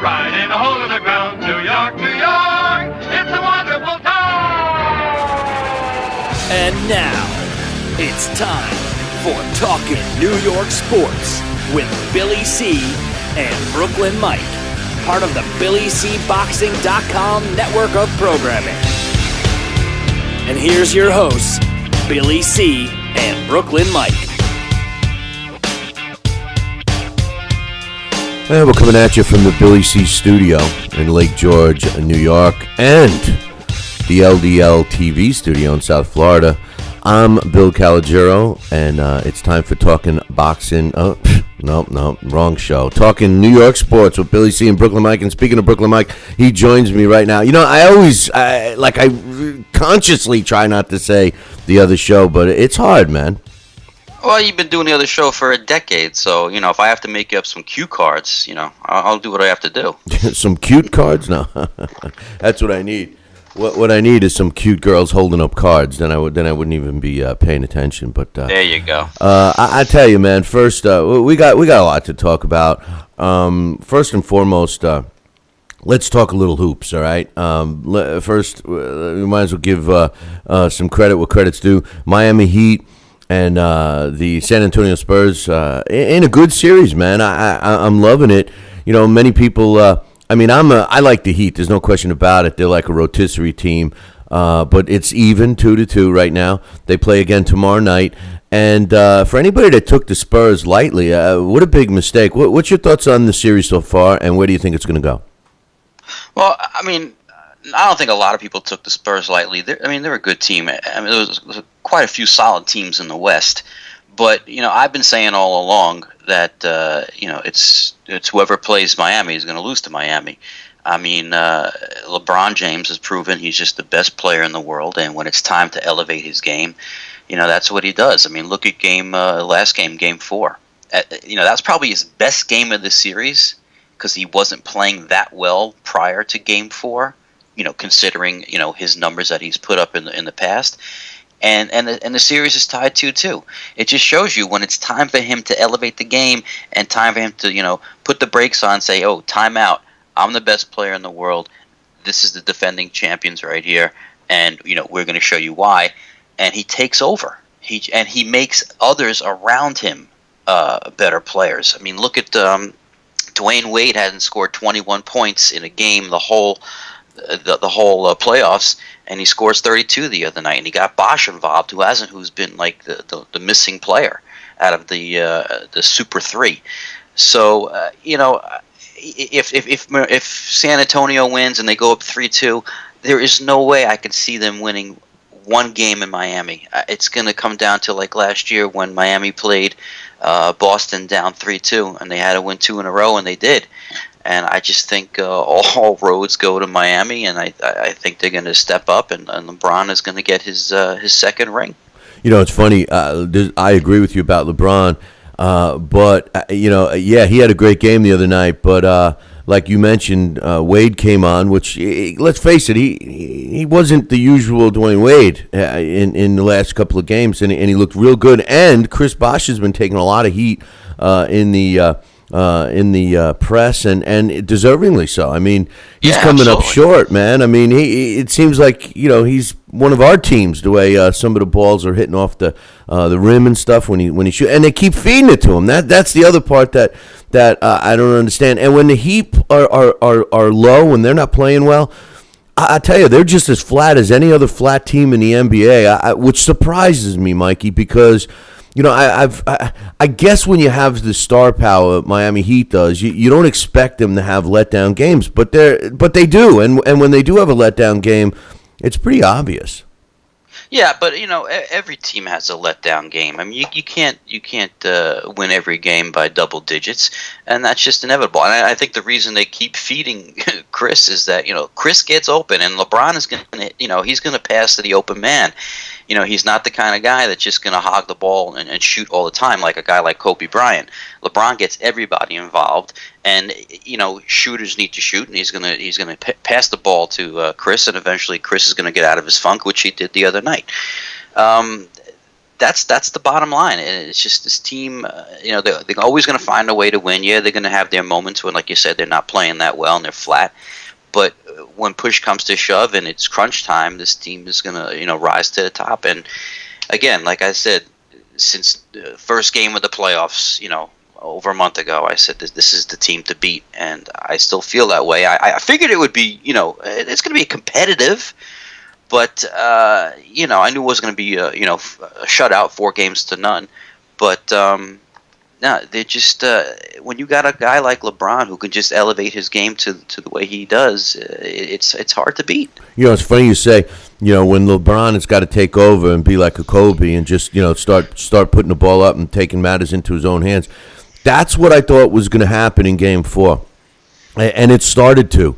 right in a hole in the ground. New York, New York, it's a wonderful town. And now, it's time for Talkin' New York Sports with Billy C. and Brooklyn Mike, part of the BillyCBoxing.com network of programming. And here's your hosts, Billy C. and Brooklyn Mike. And we're coming at you from the Billy C studio in Lake George, New York, and the LDL TV studio in South Florida. I'm Bill Calogero, and it's time for Talking Boxing. Oh, no, wrong show. Talking New York Sports with Billy C and Brooklyn Mike. And speaking of Brooklyn Mike, he joins me right now. You know, I consciously try not to say the other show, but it's hard, man. Well, you've been doing the other show for a decade, so, you know, if I have to make you up some cue cards, you know, I'll do what I have to do. Some cute cards? No, that's what I need. What I need is some cute girls holding up cards. Then I wouldn't even be paying attention. But there you go. I tell you, man. First, we got a lot to talk about. First and foremost, let's talk a little hoops. All right. First, we might as well give some credit where credit's due. Miami Heat and the San Antonio Spurs in a good series, man. I'm loving it. You know, many people. I like the Heat. There's no question about it. They're like a rotisserie team, but it's even 2-2 right now. They play again tomorrow night. And for anybody that took the Spurs lightly, what a big mistake. What's your thoughts on the series so far, and where do you think it's going to go? Well, I mean, I don't think a lot of people took the Spurs lightly. They're a good team. I mean, there was quite a few solid teams in the West. But, you know, I've been saying all along that, it's whoever plays Miami is going to lose to Miami. I mean, LeBron James has proven he's just the best player in the world, and when it's time to elevate his game, you know, that's what he does. I mean, look at last game, Game 4. That's probably his best game of the series because he wasn't playing that well prior to Game 4, you know, considering, you know, his numbers that he's put up in the past. And the series is tied 2-2. It just shows you when it's time for him to elevate the game and time for him to, you know, put the brakes on, say, oh, time out. I'm the best player in the world. This is the defending champions right here. And, you know, we're going to show you why. And he takes over. He makes others around him better players. I mean, look at Dwayne Wade hadn't scored 21 points in a game the whole playoffs, and he scores 32 the other night, and he got Bosch involved, who's been like the missing player out of the Super 3. So if San Antonio wins and they go up 3-2, there is no way I could see them winning one game in Miami. It's going to come down to like last year when Miami played Boston down 3-2, and they had to win 2 in a row, and they did. And I just think all roads go to Miami, and I think they're going to step up, and LeBron is going to get his second ring. You know, it's funny. I agree with you about LeBron, but he had a great game the other night. But like you mentioned, Wade came on, which let's face it, he wasn't the usual Dwayne Wade in the last couple of games, and he looked real good. And Chris Bosh has been taking a lot of heat in the press, and deservingly so. I mean, he's coming up short, man. I mean, it seems like, you know, he's one of our teams, the way some of the balls are hitting off the rim and stuff when he shoots, and they keep feeding it to him. That's the other part that I don't understand. And when the Heat are low, when they're not playing well, I tell you, they're just as flat as any other flat team in the NBA, which surprises me, Mikey, because, you know, I guess when you have the star power Miami Heat does, you don't expect them to have letdown games, but they do, and when they do have a letdown game, it's pretty obvious. Yeah, but, you know, every team has a letdown game. I mean, you can't win every game by double digits, and that's just inevitable. And I think the reason they keep feeding Chris is that, you know, Chris gets open, and LeBron is going to, you know, he's going to pass to the open man. You know, he's not the kind of guy that's just going to hog the ball and shoot all the time like a guy like Kobe Bryant. LeBron gets everybody involved, and, you know, shooters need to shoot, and he's going to pass the ball to Chris, and eventually Chris is going to get out of his funk, which he did the other night. that's the bottom line. And it's just this team, they're always going to find a way to win. Yeah, they're going to have their moments when, like you said, they're not playing that well and they're flat. But when push comes to shove and it's crunch time, this team is going to, rise to the top. And again, like I said, since the first game of the playoffs, over a month ago, I said this is the team to beat, and I still feel that way. I figured it would be, it's going to be competitive, but I knew it wasn't going to be a shutout, 4-0. But no, they're just when you got a guy like LeBron who can just elevate his game to the way he does, it's hard to beat. It's funny you say, when LeBron has got to take over and be like a Kobe and just, start putting the ball up and taking matters into his own hands. That's what I thought was going to happen in Game 4, and it started to.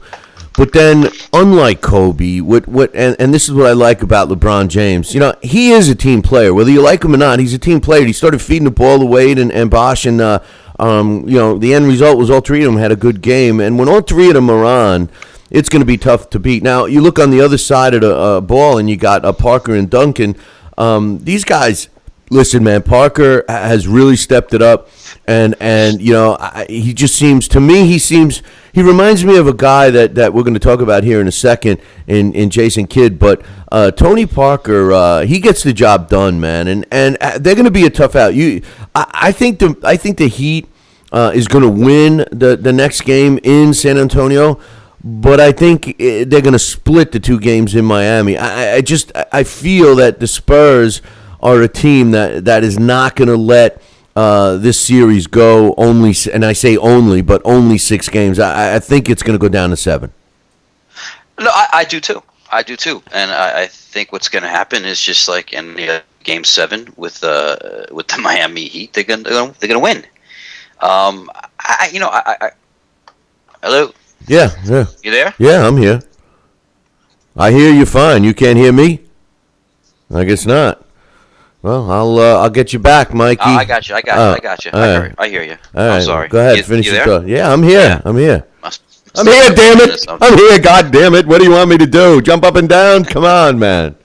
But then, unlike Kobe, and this is what I like about LeBron James, he is a team player. Whether you like him or not, he's a team player. He started feeding the ball to Wade and Bosh, and the end result was all three of them had a good game. And when all three of them are on, it's going to be tough to beat. Now, you look on the other side of the ball, and you got Parker and Duncan. These guys, listen, man, Parker has really stepped it up. And he just seems, to me, he reminds me of a guy that we're going to talk about here in a second in Jason Kidd. But Tony Parker, he gets the job done, man. And they're going to be a tough out. I think the Heat is going to win the next game in San Antonio. But I think they're going to split the two games in Miami. I feel that the Spurs are a team that is not going to let this series go only, and I say only, but only 6 games. I think it's going to go down to 7. No, I do too. And I think what's going to happen is just like in Game 7 with the Miami Heat, they're going to win. Hello. Yeah. You there? Yeah, I'm here. I hear you fine. You can't hear me? I guess not. Well, I'll get you back, Mikey. I got you. I hear you. All right. I'm sorry. Go ahead. Finish your thought. Yeah, I'm here. Yeah. I'm here, damn it. I'm here, God damn it. What do you want me to do? Jump up and down? Come on, man.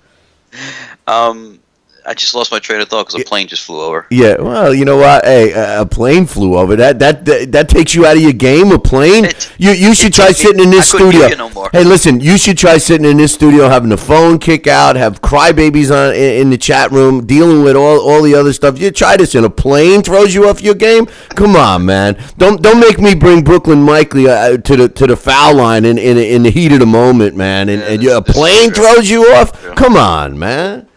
I just lost my train of thought because a plane just flew over. Yeah, well, you know what? Hey, a plane flew over. That takes you out of your game. A plane. You should try sitting in this studio. No more. Hey, listen. You should try sitting in this studio, having the phone kick out, have crybabies in the chat room, dealing with all the other stuff. You try this, and a plane throws you off your game. Come on, man. Don't make me bring Brooklyn Mikey to the foul line in the heat of the moment, man. And a plane throws you off. Yeah. Come on, man.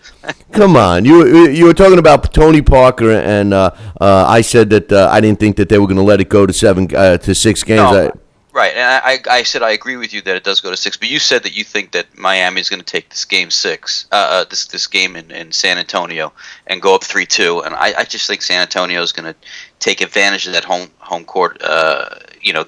Come on, you were talking about Tony Parker, and I said that I didn't think that they were going to let it go to 6 games. No, right, and I said I agree with you that it does go to 6, but you said that you think that Miami is going to take this game 6, this game in San Antonio, and go up 3-2, and I just think San Antonio is going to take advantage of that home court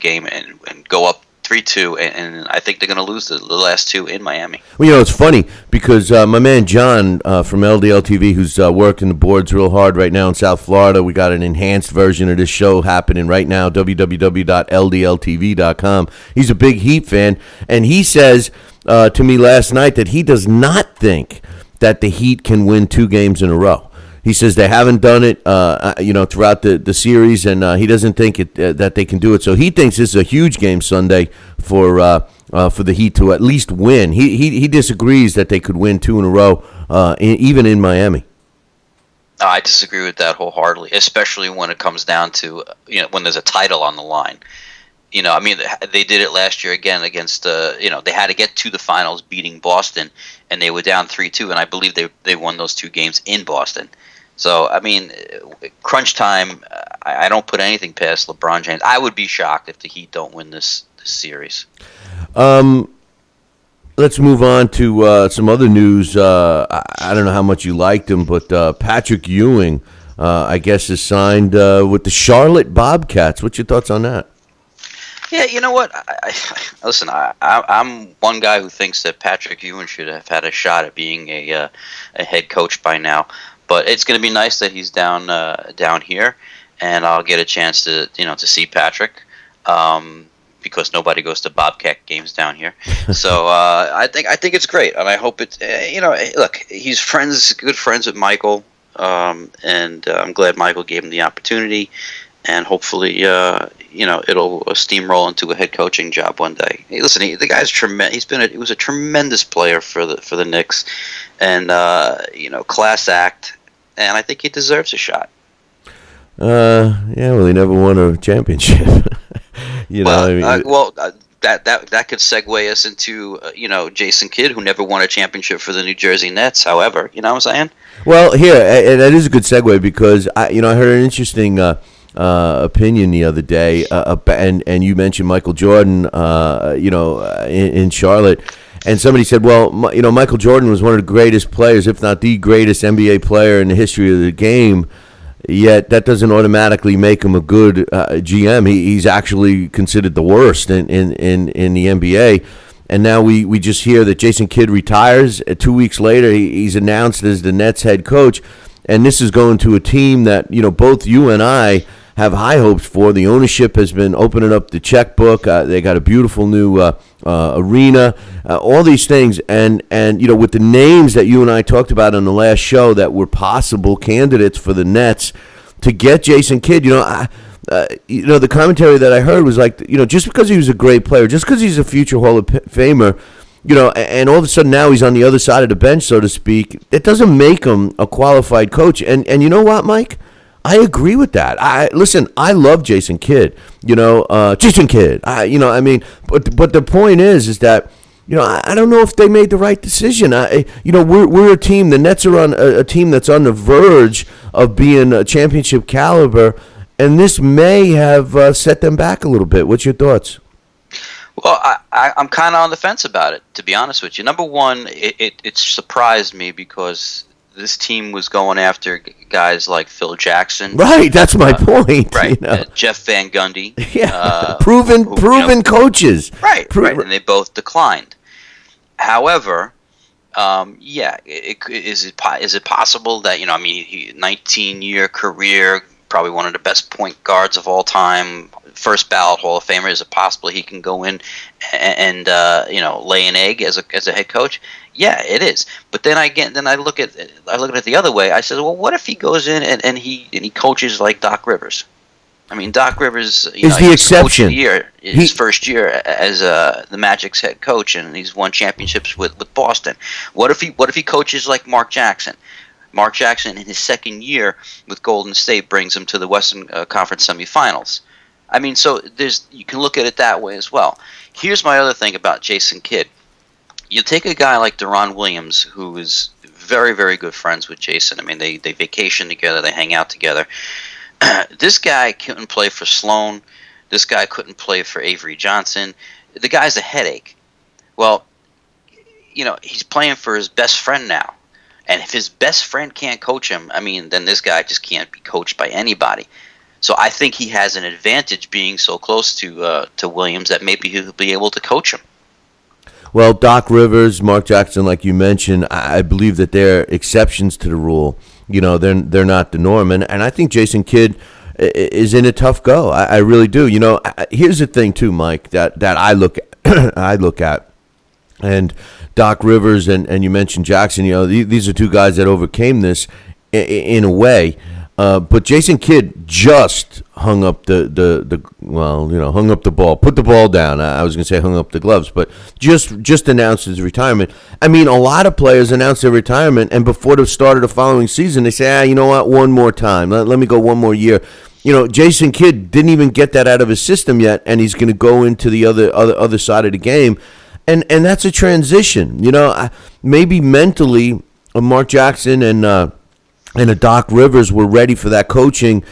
game and go up 3-2, and I think they're going to lose the last 2 in Miami. Well, it's funny because my man John from LDL TV, who's working the boards real hard right now in South Florida, we got an enhanced version of this show happening right now, www.ldltv.com. He's a big Heat fan, and he says to me last night that he does not think that the Heat can win 2 games in a row. He says they haven't done it, throughout the series, and he doesn't think that they can do it. So he thinks this is a huge game Sunday for the Heat to at least win. He disagrees that they could win 2 in a row, even in Miami. I disagree with that wholeheartedly, especially when it comes down to when there's a title on the line. They did it last year again against they had to get to the finals, beating Boston, and they were down 3-2, and I believe they won those 2 games in Boston. So, crunch time, I don't put anything past LeBron James. I would be shocked if the Heat don't win this series. Let's move on to some other news. I don't know how much you liked him, but Patrick Ewing, I guess, is signed with the Charlotte Bobcats. What's your thoughts on that? Yeah, you know what? Listen, I'm one guy who thinks that Patrick Ewing should have had a shot at being a head coach by now. But it's going to be nice that he's down here, and I'll get a chance to see Patrick, because nobody goes to Bobcat games down here. So I think it's great, and I hope it's look, he's good friends with Michael. and I'm glad Michael gave him the opportunity, and hopefully, it'll steamroll into a head coaching job one day. Hey, listen, the guy's tremendous. He was a tremendous player for the Knicks, and class act, and I think he deserves a shot. Yeah, well, he never won a championship. That could segue us into Jason Kidd, who never won a championship for the New Jersey Nets. However, you know what I'm saying? Well, here that is a good segue because I heard an interesting opinion the other day, and you mentioned Michael Jordan, in Charlotte. And somebody said, well, Michael Jordan was one of the greatest players, if not the greatest NBA player in the history of the game. Yet that doesn't automatically make him a good GM. He's actually considered the worst in the NBA. And now we just hear that Jason Kidd retires. 2 weeks later, he's announced as the Nets head coach. And this is going to a team that, both you and I have high hopes for. The ownership has been opening up the checkbook. They got a beautiful new arena, all these things. And with the names that you and I talked about on the last show that were possible candidates for the Nets, to get Jason Kidd, the commentary that I heard was like, just because he was a great player, just because he's a future Hall of Famer, and all of a sudden now he's on the other side of the bench, so to speak, it doesn't make him a qualified coach. And you know what, Mike? I agree with that. I love Jason Kidd. Jason Kidd. But the point is that I don't know if they made the right decision. We're a team. The Nets are on a team that's on the verge of being a championship caliber, and this may have set them back a little bit. What's your thoughts? Well, I'm kind of on the fence about it, to be honest with you. Number one, it surprised me because this team was going after guys like Phil Jackson. Right, that's my point. Right, Jeff Van Gundy. Yeah, proven coaches. Right, and they both declined. However, is it possible that he 19-year career, probably one of the best point guards of all time, first ballot Hall of Famer? Is it possible he can go in and lay an egg as a head coach? Yeah, it is. But then I look at it the other way. I said, well, what if he goes in and he coaches like Doc Rivers? I mean, Doc Rivers is the exception. His first year as the Magic's head coach, and he's won championships with Boston. What if he coaches like Mark Jackson? Mark Jackson, in his second year with Golden State, brings him to the Western Conference semifinals. I mean, so you can look at it that way as well. Here's my other thing about Jason Kidd. You take a guy like Deron Williams, who is very, very good friends with Jason. I mean, they vacation together, they hang out together. This guy couldn't play for Sloan. This guy couldn't play for Avery Johnson. The guy's a headache. Well, he's playing for his best friend now. And if his best friend can't coach him, then this guy just can't be coached by anybody. So I think he has an advantage being so close to Williams that maybe he'll be able to coach him. Well, Doc Rivers, Mark Jackson, like you mentioned, I believe that they're exceptions to the rule. They're not the norm. And I think Jason Kidd is in a tough go. I really do. Here's the thing, too, Mike, that I look at. And Doc Rivers and you mentioned Jackson, these are two guys that overcame this in a way. But Jason Kidd just hung up hung up the ball, put the ball down. I was going to say hung up the gloves, but just announced his retirement. I mean, a lot of players announce their retirement, and before the start of the following season, they say, you know what, one more time. Let me go one more year. Jason Kidd didn't even get that out of his system yet, and he's going to go into the other side of the game. And that's a transition. Maybe mentally, Mark Jackson and a Doc Rivers were ready for that coaching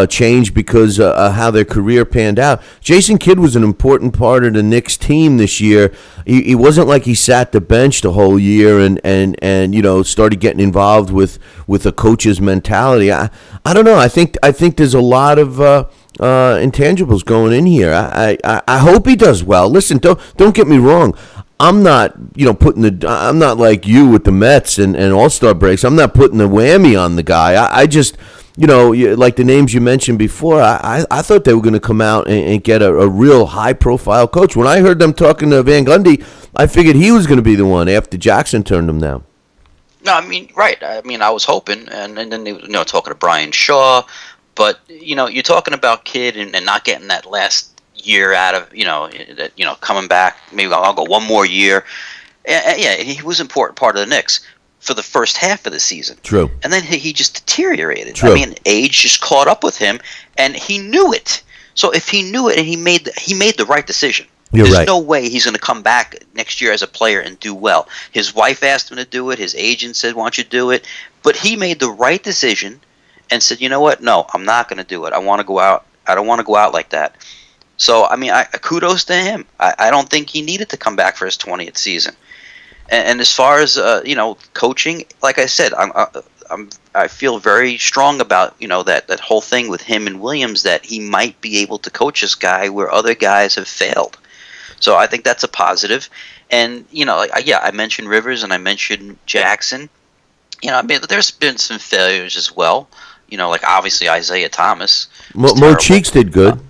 change because how their career panned out. Jason Kidd was an important part of the Knicks team this year. He wasn't like he sat the bench the whole year and started getting involved with a coach's mentality. I don't know. I think there's a lot of intangibles going in here. I hope he does well. Listen, don't get me wrong. I'm not, I'm not like you with the Mets and All-Star breaks. I'm not putting the whammy on the guy. I just, like the names you mentioned before, I thought they were going to come out and get a real high-profile coach. When I heard them talking to Van Gundy, I figured he was going to be the one after Jackson turned him down. No, I mean, right. I mean, I was hoping, and then they, talking to Brian Shaw, but you're talking about Kidd and not getting that last year out of coming back. Maybe I'll go one more year. Yeah, he was an important part of the Knicks for the first half of the season. True. And then he just deteriorated. True. I mean, age just caught up with him, and he knew it. So if he knew it and he made the right decision. There's right. no way he's going to come back next year as a player and do well. His wife asked him to do it. His agent said, "Why don't you do it?" But he made the right decision and said, "You know what? No, I'm not going to do it. I want to go out. I don't want to go out like that." So, I mean, kudos to him. I don't think he needed to come back for his 20th season. And as far as coaching, like I said, I feel very strong about that whole thing with him and Williams, that he might be able to coach this guy where other guys have failed. So I think that's a positive. And I mentioned Rivers and I mentioned Jackson. I mean, there's been some failures as well. Like obviously Isaiah Thomas. Mo Cheeks did good.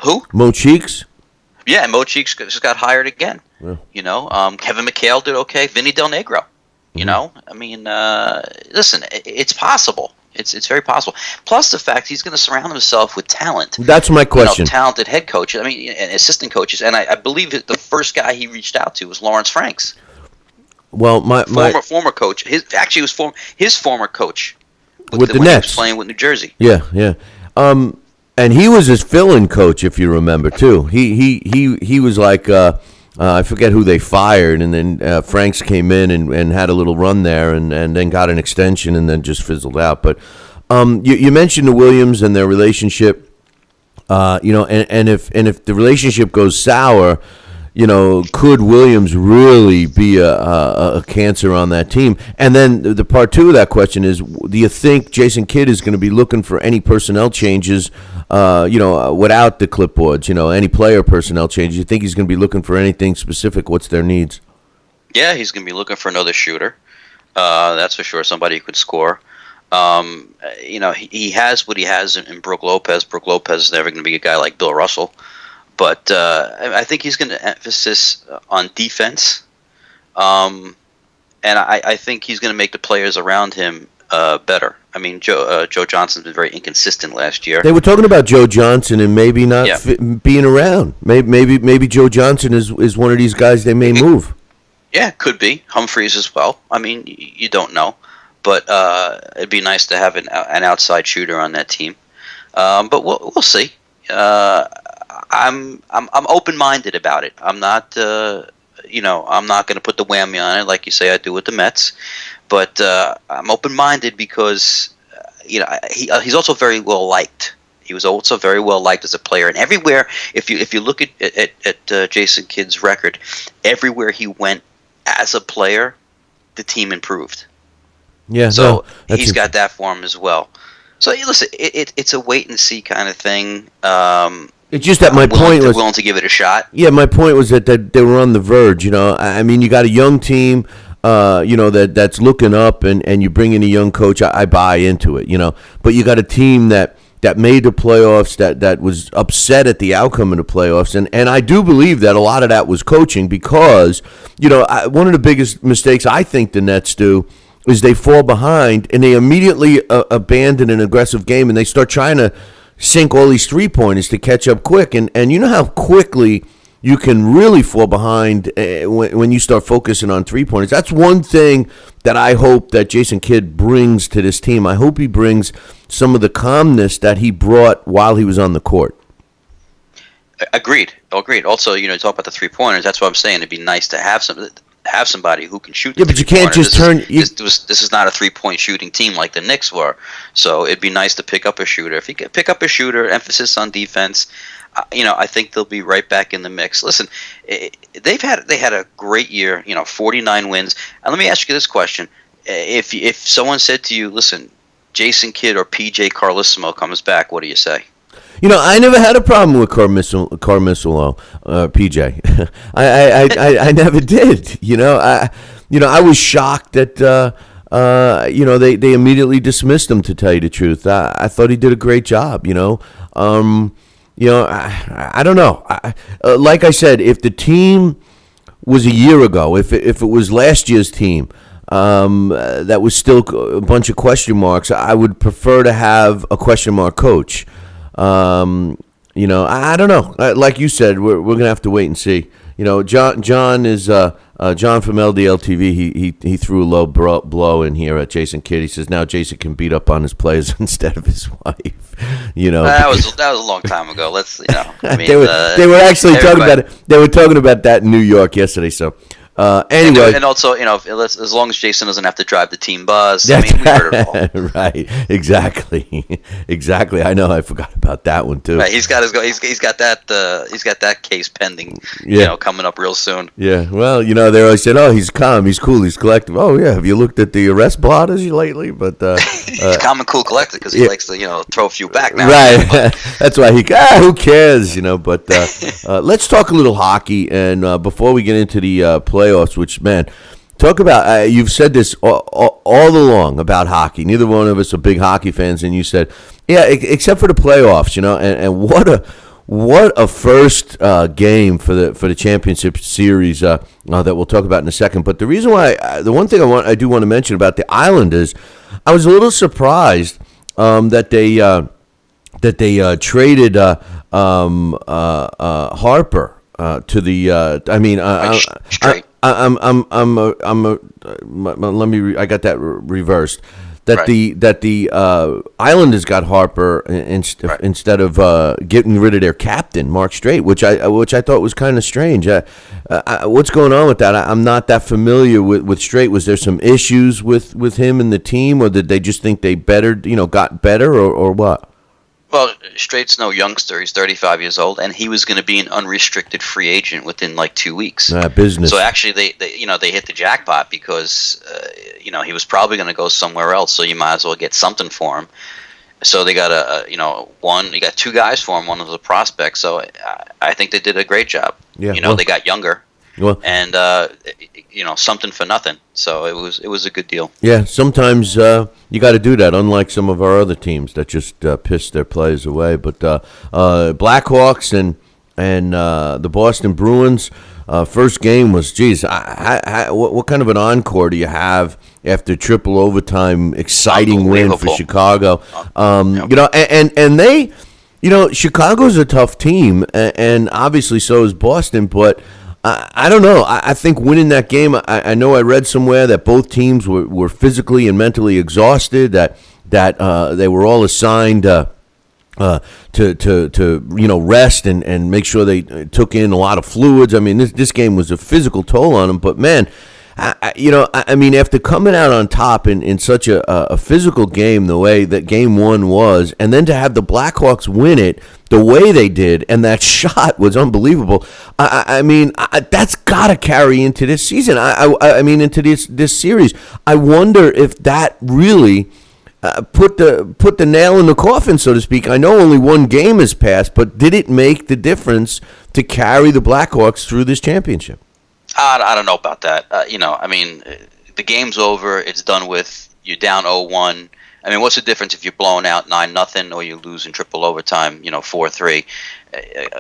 Who? Mo Cheeks. Yeah, Mo Cheeks just got hired again. Yeah. Kevin McHale did okay. Vinny Del Negro. I mean, listen, it's possible. It's very possible. Plus the fact he's going to surround himself with talent. That's my question. Talented head coaches. I mean, and assistant coaches. And I believe that the first guy he reached out to was Lawrence Franks. Well, my former coach. His former coach with the when Nets, he was playing with New Jersey. Yeah. And he was his fill-in coach, if you remember, too. He was like I forget who they fired, and then Franks came in and had a little run there, and then got an extension, and then just fizzled out. But you mentioned the Williams and their relationship, and if the relationship goes sour, could Williams really be a cancer on that team? And then the part two of that question is, do you think Jason Kidd is going to be looking for any personnel changes, without the clipboards, any player personnel changes? You think he's going to be looking for anything specific? What's their needs? Yeah, he's going to be looking for another shooter. That's for sure. Somebody who could score. He has what he has in Brook Lopez. Brook Lopez is never going to be a guy like Bill Russell. But I think he's going to emphasis on defense, and I think he's going to make the players around him better. I mean, Joe Johnson's been very inconsistent last year. They were talking about Joe Johnson and maybe not being around. Maybe Joe Johnson is one of these guys they may move. Yeah, could be. Humphreys as well. I mean, you don't know, but it'd be nice to have an outside shooter on that team. But we'll see. I'm open-minded about it. I'm not I'm not going to put the whammy on it like you say I do with the Mets, but I'm open-minded because he's also very well liked. He was also very well liked as a player, and everywhere if you look at Jason Kidd's record, everywhere he went as a player, the team improved. Yeah, so he's got that for him as well. So listen, it's a wait and see kind of thing. It's just that my point was willing to give it a shot. Yeah, my point was that they were on the verge. I mean, you got a young team, that's looking up, and you bring in a young coach. I buy into it, But you got a team that made the playoffs, that was upset at the outcome of the playoffs, and I do believe that a lot of that was coaching because one of the biggest mistakes I think the Nets do is they fall behind and they immediately abandon an aggressive game and they start trying to sink all these three-pointers to catch up quick. And you know how quickly you can really fall behind when you start focusing on three-pointers. That's one thing that I hope that Jason Kidd brings to this team. I hope he brings some of the calmness that he brought while he was on the court. Agreed. Also, talk about the three-pointers. That's what I'm saying. It'd be nice to have somebody who can shoot. Yeah, but you can't just turn. This is not a 3-point shooting team like the Knicks were. So it'd be nice to pick up a shooter. If you can pick up a shooter, emphasis on defense, I think they'll be right back in the mix. Listen, they had a great year. 49 wins. And let me ask you this question: If someone said to you, "Listen, Jason Kidd or PJ Carlesimo comes back," what do you say? I never had a problem with Carmelo, PJ. I never did. I was shocked that they immediately dismissed him. To tell you the truth, I thought he did a great job. I don't know. Like I said, if the team was a year ago, if it was last year's team, that was still a bunch of question marks. I would prefer to have a question mark coach. I don't know. Like you said, we're gonna have to wait and see. John is John from LDL TV. He threw a low blow in here at Jason Kidd. He says now Jason can beat up on his players instead of his wife. That was a long time ago. Let's I mean, they were actually talking about it. They were talking about that in New York yesterday. So. Anyway, and also, as long as Jason doesn't have to drive the team bus, I mean, we heard it all. Right, exactly. I know, I forgot about that one too. Right, he's got that case pending. Coming up real soon. Yeah, well, they always said, "Oh, he's calm, he's cool, he's collective." Oh, yeah. Have you looked at the arrest blotters lately? But he's calm and cool, collected because he likes to throw a few back now. Right, that's why who cares? But let's talk a little hockey, and before we get into the playoffs, which, man, talk about, you've said this all along about hockey. Neither one of us are big hockey fans, and you said, yeah, except for the playoffs, and what a first game for the championship series that we'll talk about in a second. But the reason why, the one thing I do want to mention about the Islanders, I was a little surprised that they traded Harper to the. I got that reversed. That the Islanders got Harper instead of getting rid of their captain Mark Streit, which I thought was kind of strange. What's going on with that? I'm not that familiar with Streit. Was there some issues with him and the team, or did they just think they got better, or what? Well, Strait's no youngster. He's 35 years old, and he was going to be an unrestricted free agent within like 2 weeks. Business. So actually, they hit the jackpot because he was probably going to go somewhere else. So you might as well get something for him. So they got you got two guys for him. One was a prospect. So I think they did a great job. Yeah. They got younger. Well, and something for nothing. So it was a good deal. Yeah, sometimes you got to do that. Unlike some of our other teams that just piss their players away. But Blackhawks and the Boston Bruins first game was, geez, what kind of an encore do you have after triple overtime exciting win for Chicago? And they, Chicago's a tough team, and obviously so is Boston, but. I don't know. I think winning that game, I know I read somewhere that both teams were physically and mentally exhausted, that they were all assigned to rest and make sure they took in a lot of fluids. I mean, this game was a physical toll on them, but man, I mean, after coming out on top in such a physical game, the way that game one was, and then to have the Blackhawks win it the way they did, and that shot was unbelievable. I mean, that's got to carry into this season. I mean, into this series. I wonder if that really put the nail in the coffin, so to speak. I know only one game has passed, but did it make the difference to carry the Blackhawks through this championship? I don't know about that. I mean, the game's over. It's done with. You're down 0-1. I mean, what's the difference if you're blown out 9-0 or you lose in triple overtime, 4-3?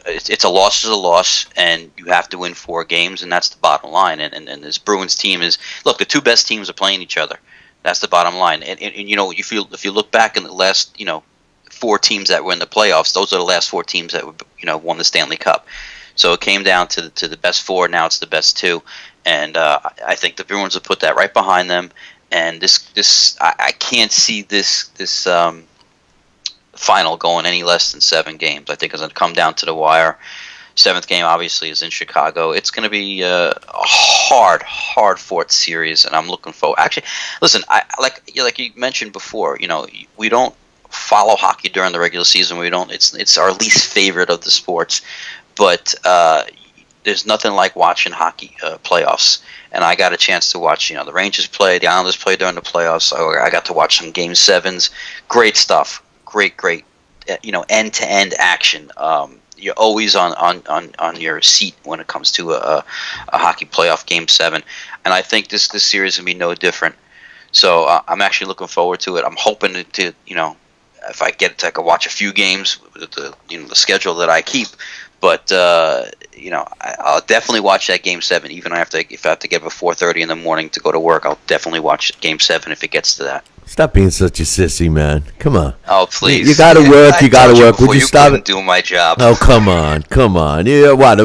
It's a loss is a loss, and you have to win 4 games, and that's the bottom line. And this Bruins team is, look, the two best teams are playing each other. That's the bottom line. And if you look back in the last, 4 teams that were in the playoffs, those are the last 4 teams that won the Stanley Cup. So it came down to the best 4. Now it's the best 2, and I think the Bruins will put that right behind them. And I can't see this final going any less than 7 games. I think it's going to come down to the wire. 7th game obviously is in Chicago. It's going to be a hard fought series, and I'm looking forward. Actually, listen, like you mentioned before, we don't follow hockey during the regular season. We don't. It's our least favorite of the sports, but there's nothing like watching hockey playoffs. And I got a chance to watch, the Rangers play, the Islanders play during the playoffs. So I got to watch some Game 7s. Great stuff. Great, end-to-end action. You're always on your seat when it comes to a hockey playoff Game 7. And I think this series is going to be no different. So I'm actually looking forward to it. I'm hoping to if I get to, I can watch a few games with the schedule that I keep. But I'll definitely watch that Game 7, even if I have to get up at 4:30 in the morning to go to work. I'll definitely watch Game 7 if it gets to that. Stop being such a sissy, man. Come on. Oh, please. You got to work. You got to work. Would you stop it? Do my job. Oh, come on. Yeah, what?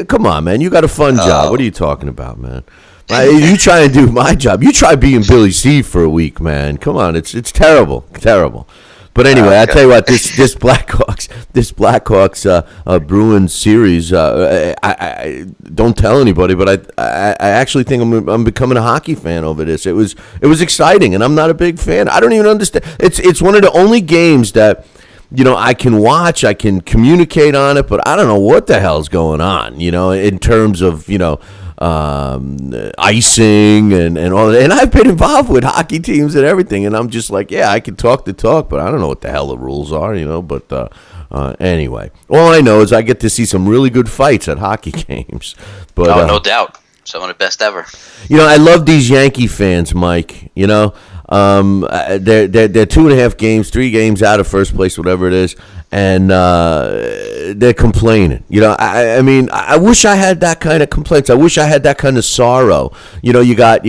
Come on, man. You got a fun job. What are you talking about, man? You try to do my job. You try being Billy C for a week, man. Come on. It's terrible. Terrible. But anyway, I tell you what, this Blackhawks Bruins series. I don't tell anybody, but I actually think I'm becoming a hockey fan over this. It was exciting, and I'm not a big fan. I don't even understand. It's one of the only games that I can watch, I can communicate on it, but I don't know what the hell's going on. In terms of icing and all that. And I've been involved with hockey teams and everything, and I'm just like, yeah, I can talk the talk, but I don't know what the hell the rules are, but anyway, all I know is I get to see some really good fights at hockey games. But no doubt, some of the best ever. I love these Yankee fans, Mike. They're 2.5 games, 3 games out of first place, whatever it is, and they're complaining. I mean, I wish I had that kind of complaints. I wish I had that kind of sorrow. You got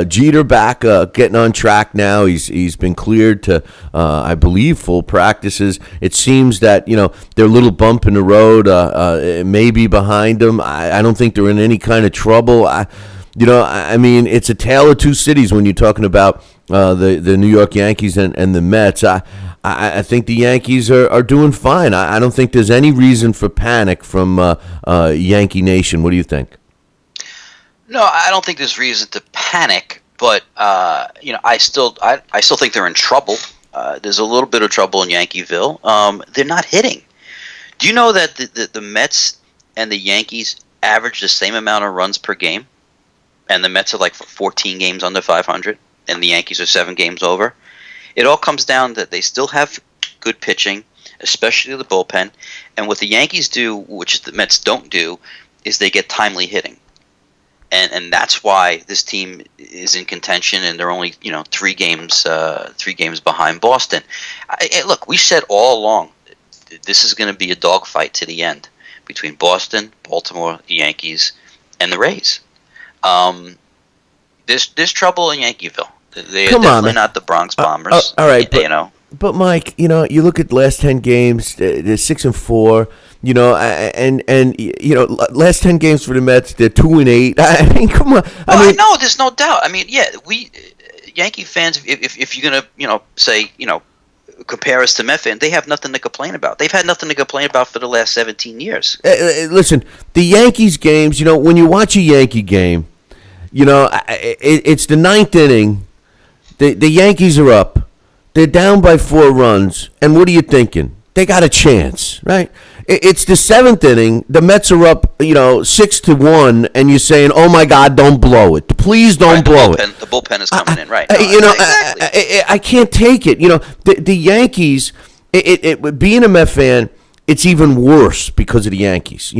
Jeter back, getting on track now. He's been cleared to, I believe, full practices. It seems that their little bump in the road may be behind them. I don't think they're in any kind of trouble. I mean, it's a tale of two cities when you're talking about the New York Yankees and the Mets. I think the Yankees are doing fine. I don't think there's any reason for panic from Yankee Nation. What do you think? No, I don't think there's reason to panic, but I still think they're in trouble. There's a little bit of trouble in Yankeeville. They're not hitting. Do you know that the Mets and the Yankees average the same amount of runs per game? And the Mets are like 14 games under 500, and the Yankees are 7 games over. It all comes down that they still have good pitching, especially the bullpen. And what the Yankees do, which the Mets don't do, is they get timely hitting. And that's why this team is in contention, and they're only 3 games behind Boston. Look, we said all along this is going to be a dogfight to the end between Boston, Baltimore, the Yankees, and the Rays. There's trouble in Yankeeville. They're definitely not the Bronx Bombers. All right, but Mike, you look at the last 10 games, they're 6-4. Last 10 games for the Mets, they're 2-8. I mean, come on. I know, there's no doubt. I mean, yeah, we Yankee fans, if you're gonna say compare us to Met fans, they have nothing to complain about. They've had nothing to complain about for the last 17 years. Listen, the Yankees games, when you watch a Yankee game, it's the 9th inning. The Yankees are up. They're down by 4 runs. And what are you thinking? They got a chance, right? It's the 7th inning. The Mets are up, 6-1, and you're saying, "Oh my God, don't blow it! Please don't blow it." The bullpen is coming in, right? Exactly. I can't take it. The Yankees. Being a Met fan, it's even worse because of the Yankees.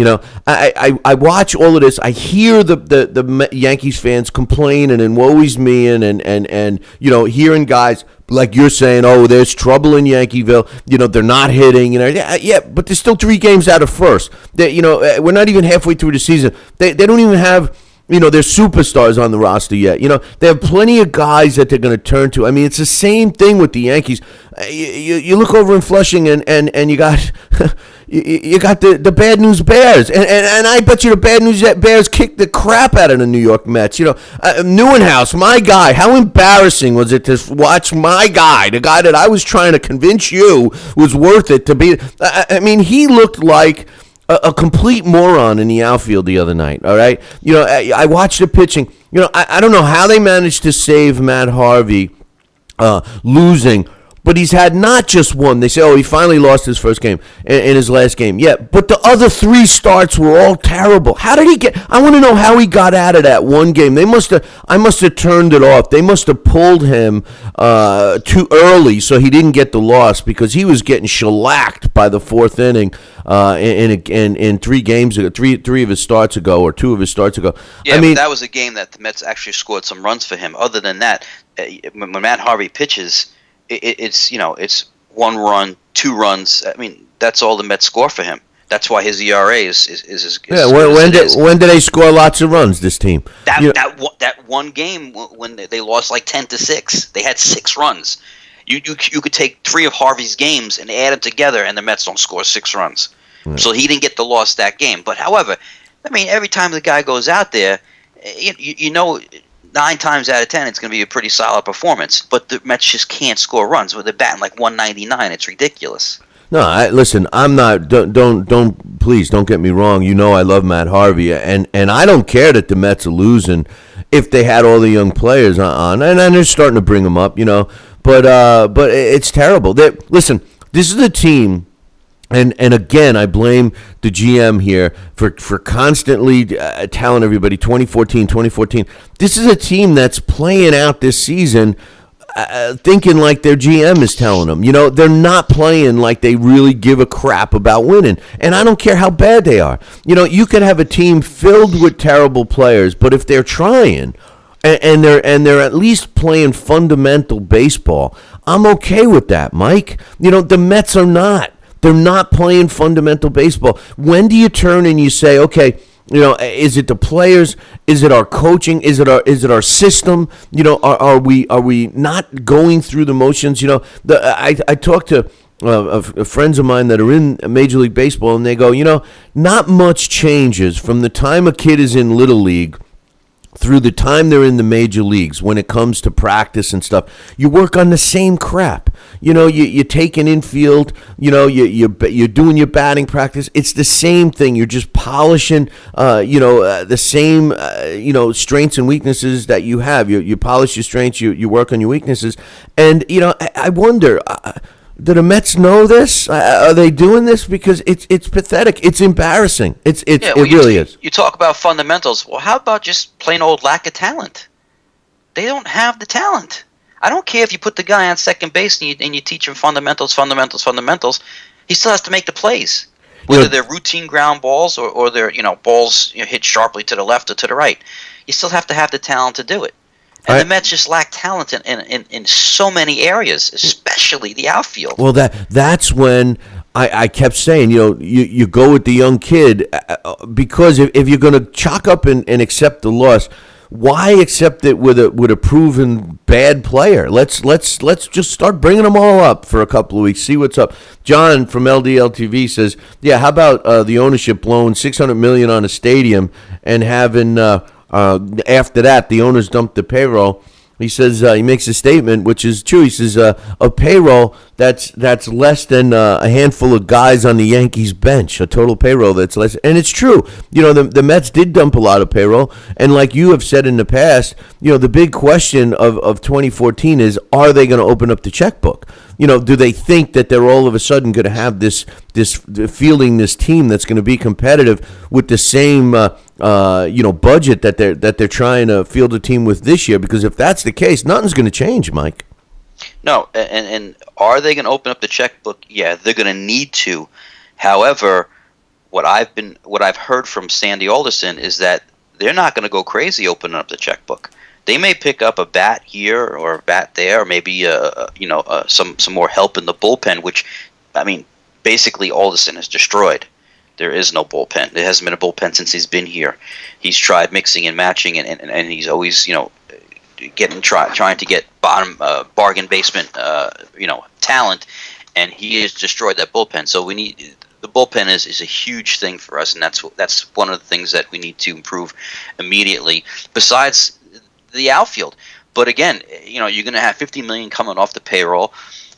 I watch all of this. I hear the Yankees fans complaining and woe is me and hearing guys like you're saying, oh, there's trouble in Yankeeville. They're not hitting. Yeah, but they're still 3 games out of first. We're not even halfway through the season. They don't even have their superstars on the roster yet. They have plenty of guys that they're going to turn to. I mean, it's the same thing with the Yankees. You look over in Flushing and you got you got the Bad News Bears, and I bet you the Bad News Bears kicked the crap out of the New York Mets. Neuenhouse, my guy. How embarrassing was it to watch my guy, the guy that I was trying to convince you was worth it to be? I mean, he looked like a complete moron in the outfield the other night, all right? I watched the pitching. I don't know how they managed to save Matt Harvey losing, but he's had not just one. They say, oh, he finally lost his first game in his last game. Yeah, but the other 3 starts were all terrible. How did he get? I want to know how he got out of that one game. I must have turned it off. They must have pulled him too early so he didn't get the loss, because he was getting shellacked by the 4th inning in 3 games ago, 3 of his starts ago, or 2 of his starts ago. Yeah, I mean, but that was a game that the Mets actually scored some runs for him. Other than that, when Matt Harvey pitches, it's 1 run, 2 runs. I mean, that's all the Mets score for him. That's why his ERA is as good as it is. When did they score lots of runs, this team? That one game when they lost like 10-6, they had 6 runs. You could take 3 of Harvey's games and add them together, and the Mets don't score 6 runs. Right. So he didn't get the loss that game. But however, I mean, every time the guy goes out there, you know, 9 times out of 10 it's going to be a pretty solid performance. But the Mets just can't score runs. With they're batting like 199, it's ridiculous. No, listen. I'm not. Please don't get me wrong. You know I love Matt Harvey, and I don't care that the Mets are losing if they had all the young players on, and they're starting to bring them up. You know, but it's terrible. Listen, this is a team, and again I blame the GM here for constantly telling everybody 2014. This is a team that's playing out this season. Thinking like their GM is telling them. You know, they're not playing like they really give a crap about winning. And I don't care how bad they are. You know, you could have a team filled with terrible players, but if they're trying and they're at least playing fundamental baseball, I'm okay with that, Mike. You know, the Mets are not. They're not playing fundamental baseball. When do you turn and you say, okay, you know, is it the players? Is it our coaching? Is it our system? You know, are we not going through the motions? You know, I talked to friends of mine that are in Major League Baseball, and they go, you know, not much changes from the time a kid is in Little League through the time they're in the major leagues when it comes to practice and stuff. You work on the same crap. You know, you take an infield, you know, you're doing your batting practice. It's the same thing. You're just polishing, the same, strengths and weaknesses that you have. You polish your strengths, you work on your weaknesses. And, you know, I wonder, do the Mets know this? Are they doing this? Because it's pathetic. It's embarrassing. It really is. You talk about fundamentals. Well, how about just plain old lack of talent? They don't have the talent. I don't care if you put the guy on second base and you teach him fundamentals. He still has to make the plays, whether they're routine ground balls or they're balls hit sharply to the left or to the right. You still have to have the talent to do it. And the Mets just lack talent in so many areas, especially the outfield. Well, that's when I kept saying, you go with the young kid, because if you're going to chalk up and accept the loss, why accept it with a proven bad player? Let's just start bringing them all up for a couple of weeks, see what's up. John from LDL TV says, yeah, how about the ownership blowing $600 million on a stadium and having after that, the owners dumped the payroll. He says he makes a statement, which is true. He says a payroll that's less than a handful of guys on the Yankees bench, a total payroll that's less. And it's true. The Mets did dump a lot of payroll. And like you have said in the past, the big question of 2014 is, are they going to open up the checkbook? Do they think that they're all of a sudden going to have this fielding this team that's going to be competitive with the same budget that they're trying to field a team with this year? Because if that's the case, nothing's going to change, Mike. No, and are they going to open up the checkbook? Yeah, they're going to need to. However, what I've heard from Sandy Alderson is that they're not going to go crazy opening up the checkbook. They may pick up a bat here or a bat there, or maybe some more help in the bullpen, which, I mean, basically Alderson has destroyed. There is no bullpen. There hasn't been a bullpen since he's been here. He's tried mixing and matching, and he's always trying to get bargain basement talent, and he has destroyed that bullpen. So the bullpen is a huge thing for us, and that's one of the things that we need to improve immediately. Besides the outfield, but again, you're going to have $50 million coming off the payroll,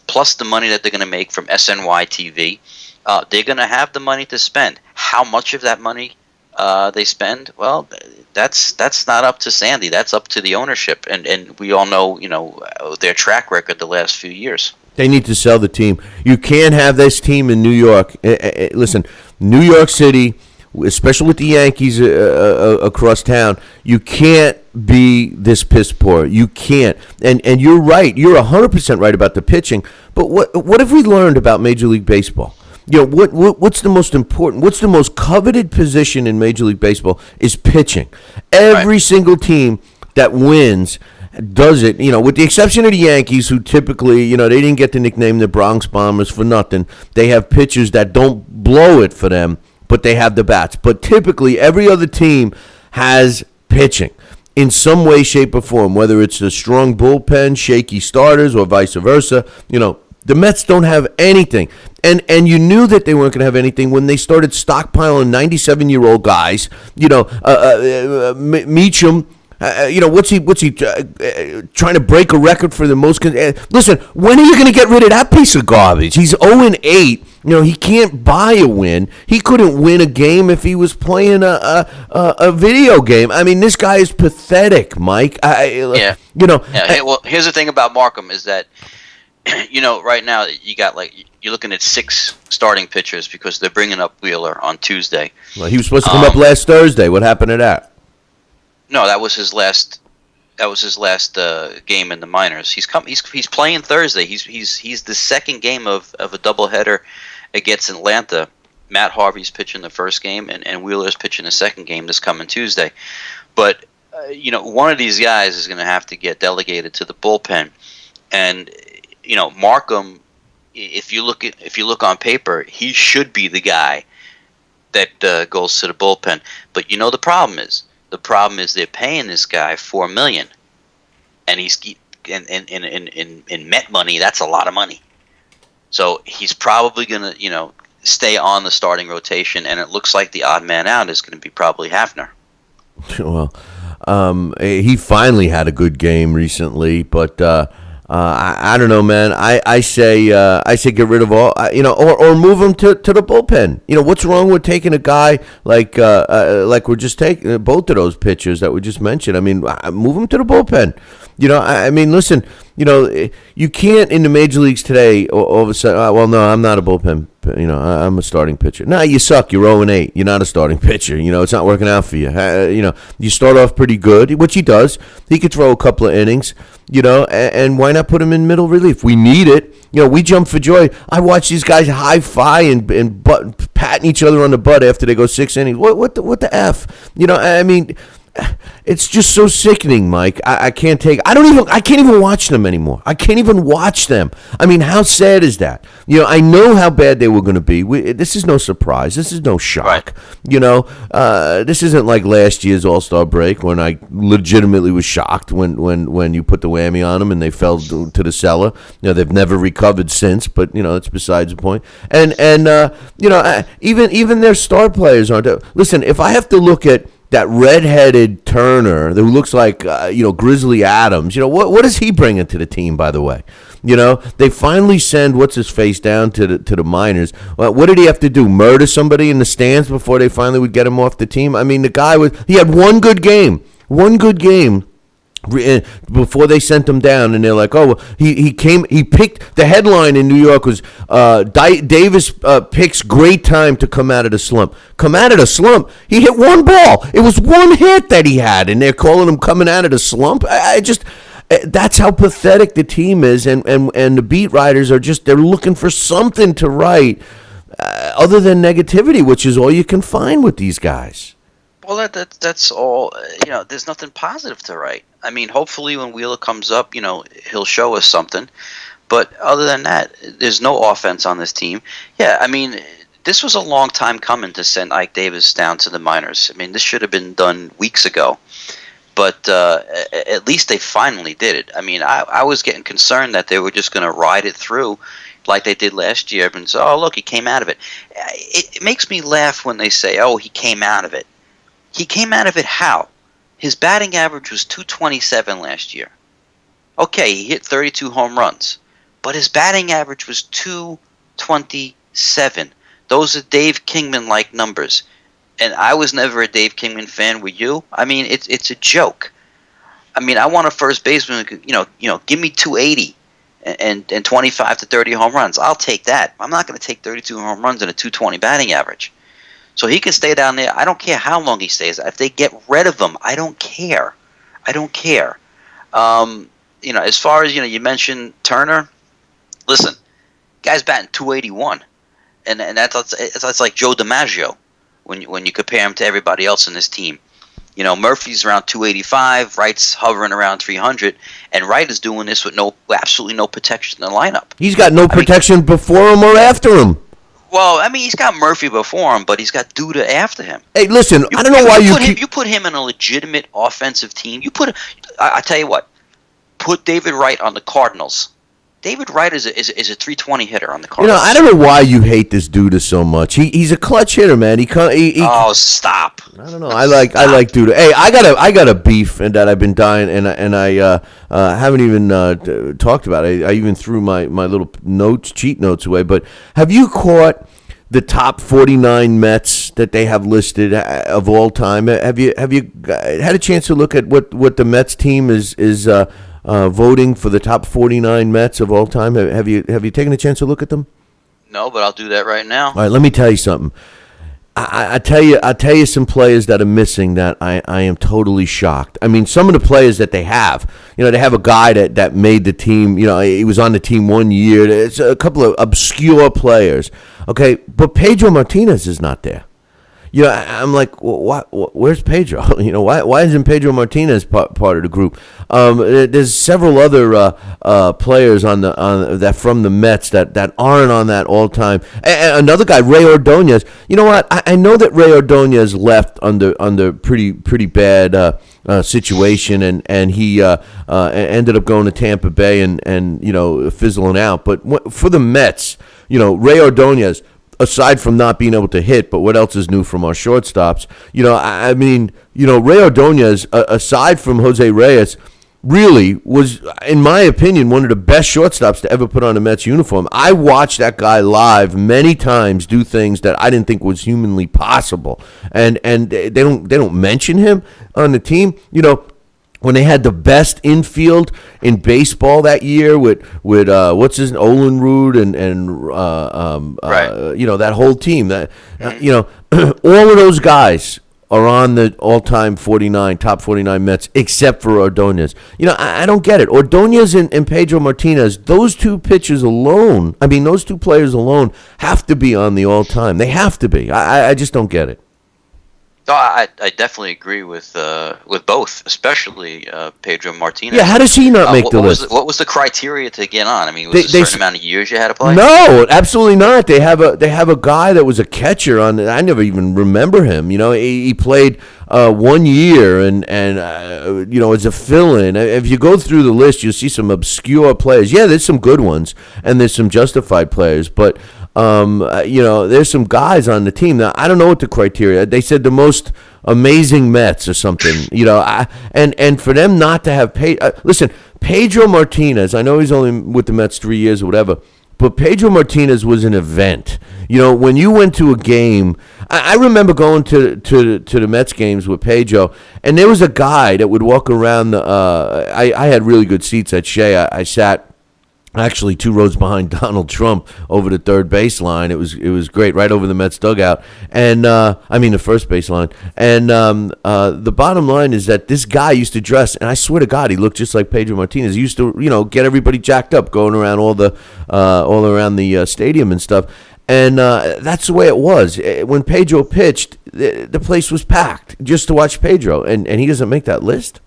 plus the money that they're going to make from SNY TV. They're going to have the money to spend. How much of that money they spend? Well, that's not up to Sandy. That's up to the ownership, and we all know their track record the last few years. They need to sell the team. You can't have this team in New York. Listen, New York City, especially with the Yankees across town, you can't be this piss poor. You can't. And you're right. You're 100% right about the pitching. But what have we learned about Major League Baseball? What's the most important? What's the most coveted position in Major League Baseball is pitching. Every single team that wins does it, with the exception of the Yankees, who typically, they didn't get the nickname the Bronx Bombers for nothing. They have pitchers that don't blow it for them, but they have the bats. But typically, every other team has pitching in some way, shape, or form, whether it's a strong bullpen, shaky starters, or vice versa. The Mets don't have anything. And you knew that they weren't going to have anything when they started stockpiling 97-year-old guys. Meacham, what's he trying to break a record for the most? Listen, when are you going to get rid of that piece of garbage? He's 0-8. He can't buy a win. He couldn't win a game if he was playing a video game. I mean, this guy is pathetic, Mike. Yeah. Well, here's the thing about Markham is that, right now you got you're looking at 6 starting pitchers because they're bringing up Wheeler on Tuesday. Well, he was supposed to come up last Thursday. What happened to that? No, that was his last. That was his last game in the minors. He's playing Thursday. He's the second game of a doubleheader against Atlanta. Matt Harvey's pitching the first game, and Wheeler's pitching the second game this coming Tuesday. But one of these guys is going to have to get delegated to the bullpen, and Markham. If you look on paper, he should be the guy that goes to the bullpen. But the problem is they're paying this guy $4 million, and he's in Met money. That's a lot of money. So he's probably gonna stay on the starting rotation, and it looks like the odd man out is going to be probably Hafner. Well, he finally had a good game recently, but I don't know, man. I say get rid of all, or move him to the bullpen. What's wrong with taking a guy like we're just taking both of those pitchers that we just mentioned? I mean, move him to the bullpen. I mean, listen. You can't in the major leagues today all of a sudden. Well, no, I'm not a bullpen. I'm a starting pitcher. No, you suck. You're 0-8. You're not a starting pitcher. It's not working out for you. You start off pretty good, which he does. He could throw a couple of innings. And why not put him in middle relief? We need it. We jump for joy. I watch these guys high-five and patting each other on the butt after they go 6 innings. What the F? I mean, it's just so sickening, Mike. I can't even watch them anymore. I can't even watch them. I mean, how sad is that? I know how bad they were going to be. This is no surprise. This is no shock. Right. This isn't like last year's All-Star break when I legitimately was shocked when you put the whammy on them and they fell to the cellar. They've never recovered since, but that's besides the point. And even their star players aren't. Listen, if I have to look at that red-headed Turner who looks like, Grizzly Adams. What is he bringing to the team, by the way? They finally send what's-his-face down to the minors. Well, what did he have to do, murder somebody in the stands before they finally would get him off the team? I mean, the guy he had one good game before they sent him down, and they're like, oh, well, he picked, the headline in New York was Davis picks great time to come out of the slump. He hit one ball. It was one hit that he had, and they're calling him coming out of the slump. That's how pathetic the team is, and the beat writers are they're looking for something to write other than negativity, which is all you can find with these guys. Well, that's all. There's nothing positive to write. I mean, hopefully when Wheeler comes up, he'll show us something. But other than that, there's no offense on this team. Yeah, I mean, this was a long time coming to send Ike Davis down to the minors. I mean, this should have been done weeks ago. But at least they finally did it. I mean, I was getting concerned that they were just going to ride it through like they did last year and say, oh, look, he came out of it. It makes me laugh when they say, oh, he came out of it. He came out of it how? His batting average was .227 last year. Okay, he hit 32 home runs, but his batting average was .227. Those are Dave Kingman-like numbers, and I was never a Dave Kingman fan. Were you? I mean, it's a joke. I mean, I want a first baseman. Give me 280 and 25 to 30 home runs. I'll take that. I'm not going to take 32 home runs and a .220 batting average. So he can stay down there. I don't care how long he stays. If they get rid of him, I don't care. As far as, you mentioned Turner, listen, guy's batting .281. And that's like Joe DiMaggio when you compare him to everybody else in this team. Murphy's around 285, Wright's hovering around 300, and Wright is doing this with absolutely no protection in the lineup. He's got no protection before him or after him. Well, I mean, he's got Murphy before him, but he's got Duda after him. Hey, listen, I don't know why you put him in a legitimate offensive team. I tell you what, put David Wright on the Cardinals. David Wright is a 320 hitter on the Cardinals. I don't know why you hate this Duda so much. He's a clutch hitter, man. Oh, stop! I don't know. I like Duda. Hey, I got a beef and that I've been dying, and I haven't even talked about it. I even threw my little cheat notes away. But have you caught the top 49 Mets that they have listed of all time? Have you had a chance to look at what the Mets team is voting for the top 49 Mets of all time? Have you taken a chance to look at them? No, but I'll do that right now. All right, let me tell you something. I tell you some players that are missing that I am totally shocked. I mean, some of the players that they have, they have a guy that made the team. He was on the team 1 year. It's a couple of obscure players. Okay, but Pedro Martinez is not there. I'm like, well, where's Pedro? Why isn't Pedro Martinez part of the group? There's several other players on that from the Mets that aren't on that all time. And another guy, Ray Ordonez. You know what? I know that Ray Ordonez left under pretty bad situation, and he ended up going to Tampa Bay and fizzling out. But for the Mets, Ray Ordonez, aside from not being able to hit, but what else is new from our shortstops? Ray Ordonez, aside from Jose Reyes, really was, in my opinion, one of the best shortstops to ever put on a Mets uniform. I watched that guy live many times do things that I didn't think was humanly possible, and they don't mention him on the team. When they had the best infield in baseball that year with what's his Olenrud and right. That whole team all of those guys are on the all-time top 49 Mets except for Ordonez. I don't get it. Ordonez and Pedro Martinez, those two pitchers alone, those two players alone have to be on the all-time. They have to be. I just don't get it. No, I definitely agree with both, especially Pedro Martinez. Yeah, how does he not make the list? What was the criteria to get on? Was it a certain amount of years you had to play? No, absolutely not. They have a guy that was a catcher on. I never even remember him. He played 1 year and as a fill-in. If you go through the list, you'll see some obscure players. Yeah, there's some good ones and there's some justified players, but. There's some guys on the team. Now, I don't know what the criteria. They said the most amazing Mets or something. And for them not to have listen, Pedro Martinez. I know he's only with the Mets 3 years or whatever, but Pedro Martinez was an event. When you went to a game, I remember going to the Mets games with Pedro, and there was a guy that would walk around. I had really good seats at Shea. I sat. Actually, 2 rows behind Donald Trump over the third baseline. It was great, right over the Mets dugout, and the first baseline. And the bottom line is that this guy used to dress, and I swear to God, he looked just like Pedro Martinez. He used to, get everybody jacked up, going around all around the stadium and stuff. And that's the way it was. When Pedro pitched, the place was packed just to watch Pedro, and he doesn't make that list.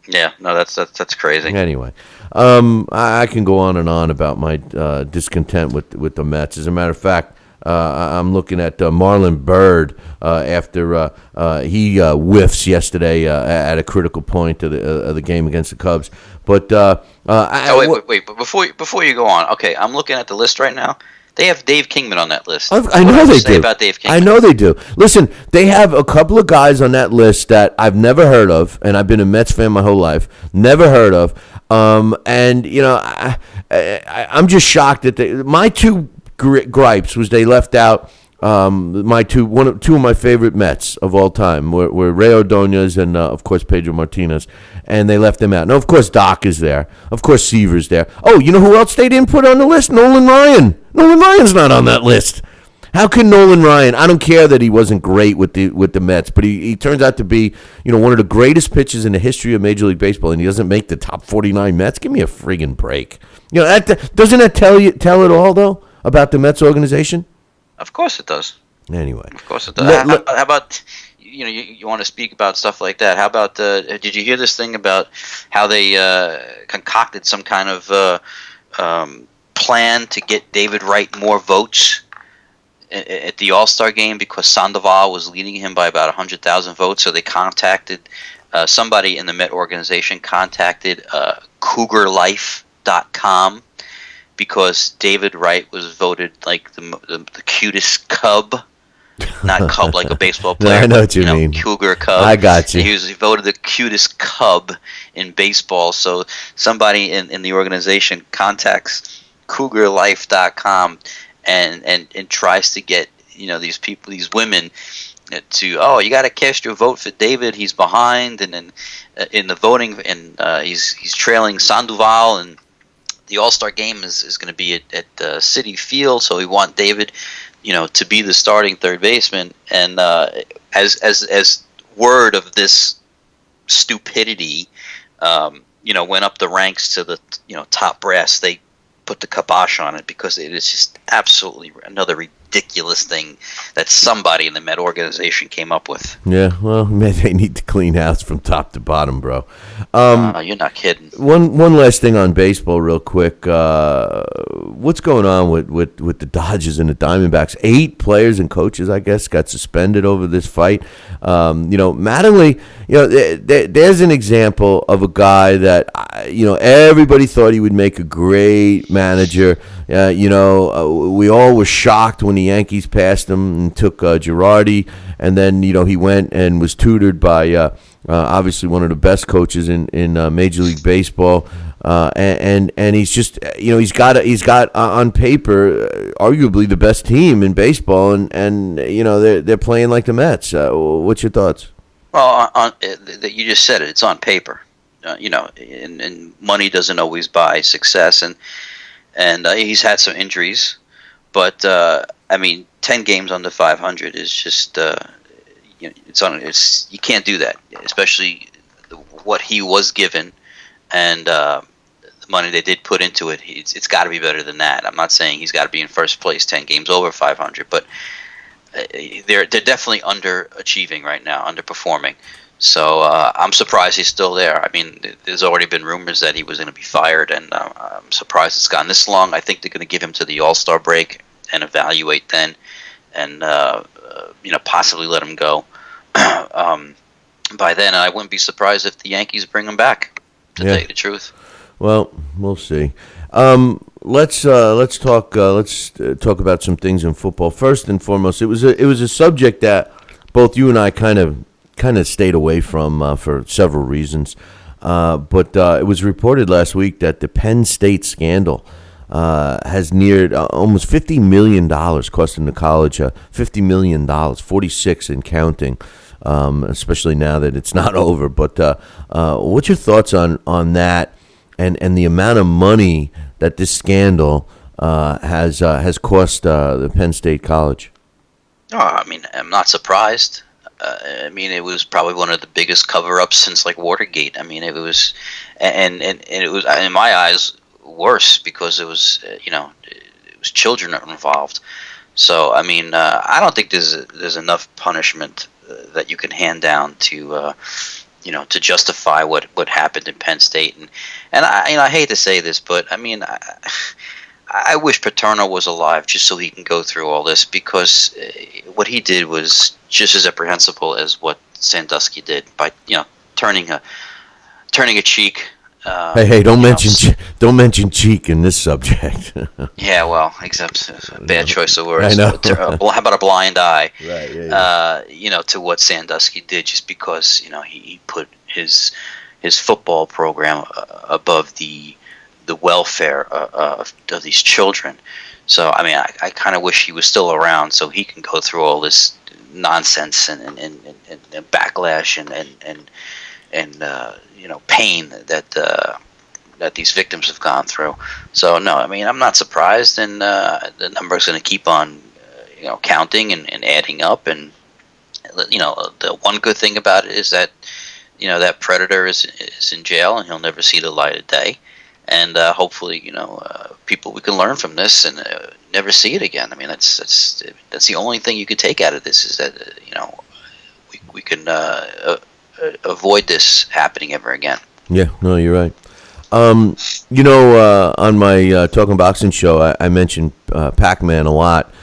Yeah, no, that's crazy. Anyway, I can go on and on about my discontent with the Mets. As a matter of fact, I'm looking at Marlon Byrd after he whiffs yesterday at a critical point of the game against the Cubs. But wait! But before you go on, okay, I'm looking at the list right now. They have Dave Kingman on that list. I know they do. About Dave Kingman? I know they do. Listen, they have a couple of guys on that list that I've never heard of, and I've been a Mets fan my whole life. Never heard of. I'm just shocked that my two gripes was they left out two of my favorite Mets of all time were Ray Ordonez and of course Pedro Martinez, and they left them out. Now of course Doc is there, of course Seaver's there. Oh, you know who else they didn't put on the list? Nolan Ryan. Nolan Ryan's not on that list. How can Nolan Ryan? I don't care that he wasn't great with the Mets, but he turns out to be one of the greatest pitchers in the history of Major League Baseball, and he doesn't make the top 49 Mets. Give me a friggin' break. Doesn't that tell it all though about the Mets organization? Of course it does. Anyway, of course it does. How about you want to speak about stuff like that. How about did you hear this thing about how they concocted some kind of plan to get David Wright more votes at the All-Star game because Sandoval was leading him by about 100,000 votes? So they contacted somebody in the Met organization contacted CougarLife.com because David Wright was voted like the cutest cub. Not cub like a baseball player. No, I know what you mean. Cougar cub. I got you. He voted the cutest cub in baseball. So somebody in the organization contacts CougarLife.com and tries to get these people, these women, to you got to cast your vote for David. He's behind, and then in the voting, and he's trailing Sandoval, and the All-Star game is going to be at Citi Field. So we want David to be the starting third baseman, and as word of this stupidity, went up the ranks to the top brass, they put the kibosh on it because it is just absolutely another ridiculous thing that somebody in the Met organization came up with. Yeah, well, maybe they need to clean house from top to bottom, bro. You're not kidding. One last thing on baseball, real quick. What's going on with the Dodgers and the Diamondbacks? 8 players and coaches, I guess, got suspended over this fight. Mattingly, there's an example of a guy that everybody thought he would make a great manager. We all were shocked when the Yankees passed him and took Girardi, and then he went and was tutored by obviously one of the best coaches in Major League Baseball, and he's just he's got on paper arguably the best team in baseball, and they're playing like the Mets. What's your thoughts? Well, you just said it. It's on paper, and money doesn't always buy success, and he's had some injuries, but 10 games under 500 is just you can't do that, especially what he was given, and the money they did put into it. It's got to be better than that. I'm not saying he's got to be in first place 10 games over 500, but they're definitely underachieving right now, underperforming. So I'm surprised he's still there. There's already been rumors that he was going to be fired, and I'm surprised it's gone this long. I think they're going to give him to the All-Star break and evaluate then, and possibly let him go. By then, I wouldn't be surprised if the Yankees bring him back. To tell you the truth. Well, we'll see. Let's talk about some things in football. First and foremost, it was a subject that both you and I kind of stayed away from for several reasons. But it was reported last week that the Penn State scandal has neared almost $50 million, costing the college $50 million, 46 and counting, especially now that it's not over. But what's your thoughts on that and the amount of money that this scandal has cost the Penn State College? I'm not surprised. It was probably one of the biggest cover-ups since Watergate. It was, and it was in my eyes worse because it was it was children involved. So I don't think there's enough punishment that you can hand down to to justify what happened in Penn State. And I hate to say this, but I wish Paterno was alive just so he can go through all this, because what he did was just as reprehensible as what Sandusky did by turning a cheek. Hey! Don't mention cheek in this subject. Yeah, well, except bad choice of words. I know. How about a blind eye? Right. Yeah. To what Sandusky did, just because he put his football program above the welfare of these children. So I kind of wish he was still around so he can go through all this nonsense and backlash and pain that these victims have gone through. So no, I'm not surprised, and the number is going to keep on counting and adding up. And the one good thing about it is that that predator is in jail and he'll never see the light of day. And hopefully, we can learn from this and never see it again. That's the only thing you could take out of this, is that avoid this happening ever again. Yeah, no, you're right. On my Talking Boxing show, I mentioned Pac-Man a lot,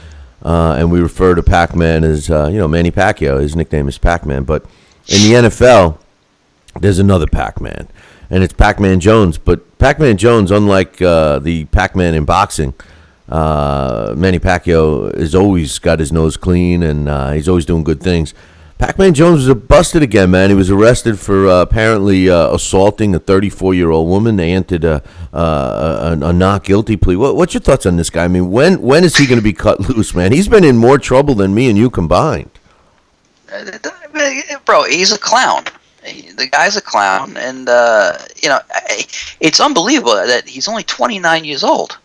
and we refer to Pac-Man as Manny Pacquiao. His nickname is Pac-Man, but in the NFL, there's another Pac-Man, and it's Pac-Man Jones. But Pac-Man Jones, unlike the Pac-Man in boxing, Manny Pacquiao has always got his nose clean, and he's always doing good things. Pac-Man Jones was busted again, man. He was arrested for apparently assaulting a 34-year-old woman. They entered a not guilty plea. What's your thoughts on this guy? I mean, when is he going to be cut loose, man? He's been in more trouble than me and you combined. Bro, he's a clown. The guy's a clown, and it's unbelievable that he's only 29 years old.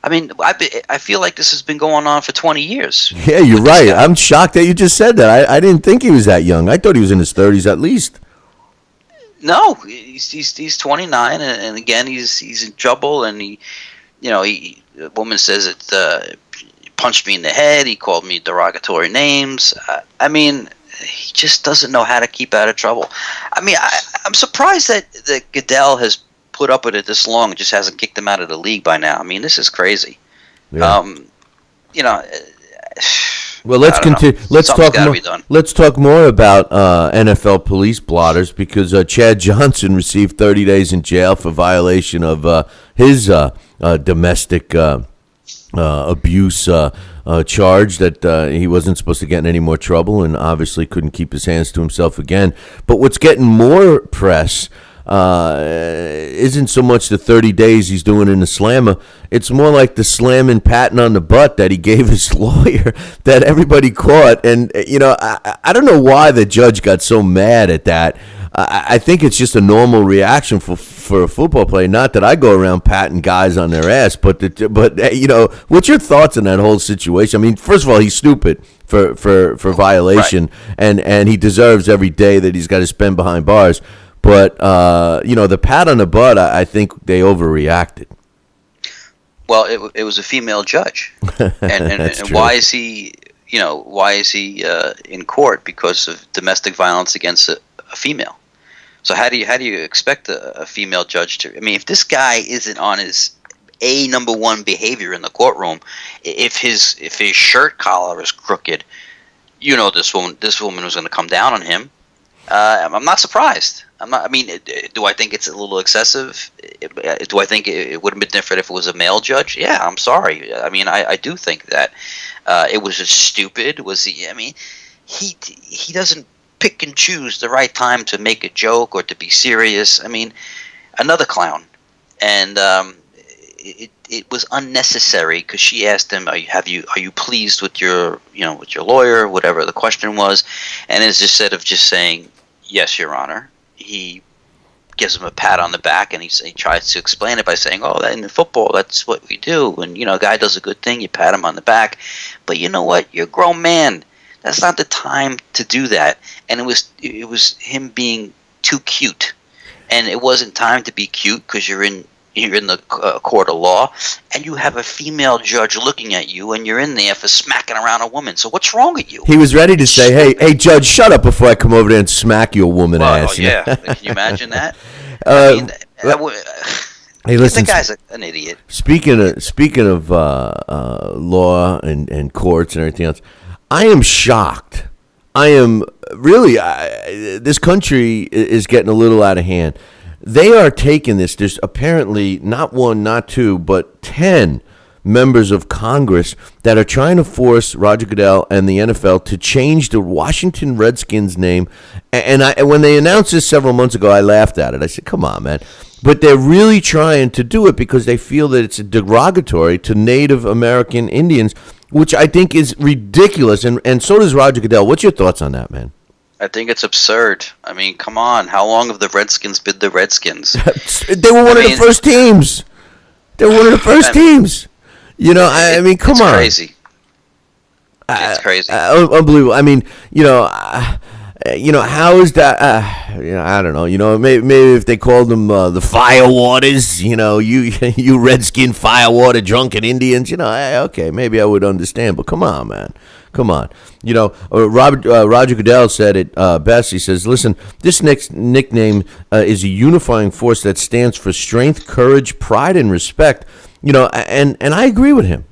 I mean, I feel like this has been going on for 20 years. Yeah, you're right. I'm shocked that you just said that. I didn't think he was that young. I thought he was in his 30s at least. No, he's 29, and again, he's in trouble. And the woman says it punched me in the head. He called me derogatory names. I mean, he just doesn't know how to keep out of trouble. I mean, I'm surprised that Goodell has put up with it this long and just hasn't kicked him out of the league by now. I mean, this is crazy. Yeah. Well, let's continue. Let's talk more about NFL police blotters, because Chad Johnson received 30 days in jail for violation of his domestic abuse charge that he wasn't supposed to get in any more trouble, and obviously couldn't keep his hands to himself again. But what's getting more press isn't so much the 30 days he's doing in the slammer. It's more like the slamming Patton on the butt that he gave his lawyer that everybody caught. And, I don't know why the judge got so mad at that. I think it's just a normal reaction for a football player. Not that I go around patting guys on their ass, but what's your thoughts on that whole situation? I mean, first of all, he's stupid for violation, right, and he deserves every day that he's got to spend behind bars. But, the pat on the butt, I think they overreacted. Well, it was a female judge. And why is he, in court? Because of domestic violence against a female. So how do you expect a female judge to? I mean, if this guy isn't on his number one behavior in the courtroom, if his shirt collar is crooked, this woman was going to come down on him. I'm not surprised. Do I think it's a little excessive? Do I think it would have been different if it was a male judge? Yeah, I'm sorry. I mean, I do think that it was just stupid. He doesn't pick and choose the right time to make a joke or to be serious. I mean, another clown. And it was unnecessary, because she asked him, "Are you pleased with your lawyer?" Whatever the question was, and instead of just saying, "Yes, Your Honor," he gives him a pat on the back, and he tries to explain it by saying, "Oh, in football, that's what we do. When a guy does a good thing, you pat him on the back. But you know what? You're a grown man. That's not the time to do that." And it was him being too cute, and it wasn't time to be cute, because you're in the court of law, and you have a female judge looking at you, and you're in there for smacking around a woman. So what's wrong with you? He was ready to say, hey, judge, shut up before I come over there and smack your woman ass. Yeah. Can you imagine that? Hey, listen, the guy's an idiot. Speaking of law and courts and everything else, I am shocked. I am really, this country is getting a little out of hand. They are taking this. There's apparently not one, not two, but 10 members of Congress that are trying to force Roger Goodell and the NFL to change the Washington Redskins name. And when they announced this several months ago, I laughed at it. I said, come on, man. But they're really trying to do it because they feel that it's derogatory to Native American Indians, which I think is ridiculous. And so does Roger Goodell. What's your thoughts on that, man? I think it's absurd. I mean, come on. How long have the Redskins been the Redskins? They were one of the first teams. They were one of the first teams. Come on. It's crazy. It's crazy. Unbelievable. I mean, how is that? I don't know. Maybe if they called them the Firewaters, you Redskin Firewater drunken Indians, okay, maybe I would understand. But come on, man. Come on. Roger Goodell said it best. He says, listen, this nickname is a unifying force that stands for strength, courage, pride, and respect. And I agree with him.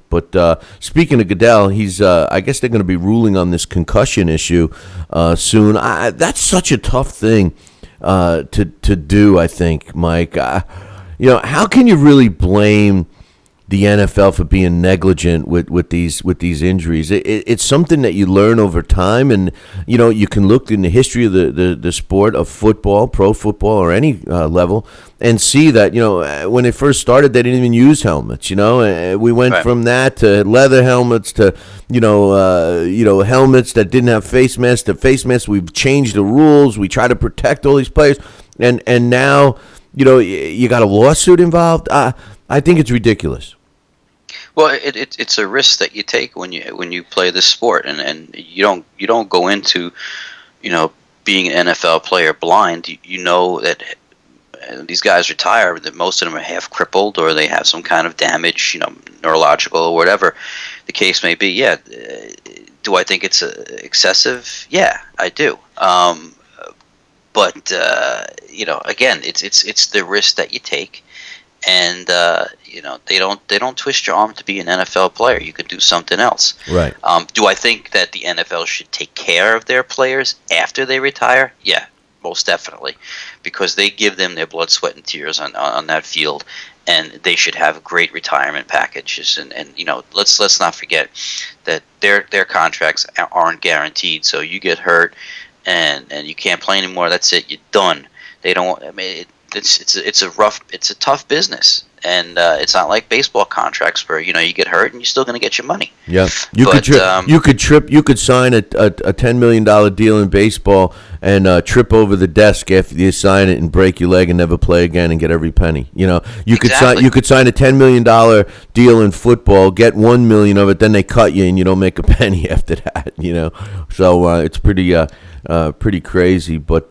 But speaking of Goodell, he's I guess they're going to be ruling on this concussion issue soon. That's such a tough thing to do, I think, Mike. How can you really blame the NFL for being negligent with these injuries? It's something that you learn over time, and you can look in the history of the sport of football, pro football, or any level, and see that when it first started, they didn't even use helmets. We went from that to leather helmets to helmets that didn't have face masks to face masks. We've changed the rules. We try to protect all these players, and now you got a lawsuit involved. I think it's ridiculous. Well, it's a risk that you take when you play this sport, and you don't go into being an NFL player blind. You know that these guys retire, that most of them are half crippled or they have some kind of damage, neurological or whatever the case may be. Yeah, do I think it's excessive? Yeah, I do. But again, it's the risk that you take. And they don't twist your arm to be an NFL player. You could do something else. Right. Do I think that the NFL should take care of their players after they retire? Yeah, most definitely, because they give them their blood, sweat, and tears on that field, and they should have great retirement packages. And let's not forget that their contracts aren't guaranteed. So you get hurt, and you can't play anymore. That's it. You're done. They don't. I mean. It's a tough business, and it's not like baseball contracts where you get hurt and you're still going to get your money. Yeah, you could sign a $10 million deal in baseball and trip over the desk after you sign it and break your leg and never play again and get every penny. You could sign a $10 million deal in football, get $1 million of it, then they cut you and you don't make a penny after that. So it's pretty crazy, but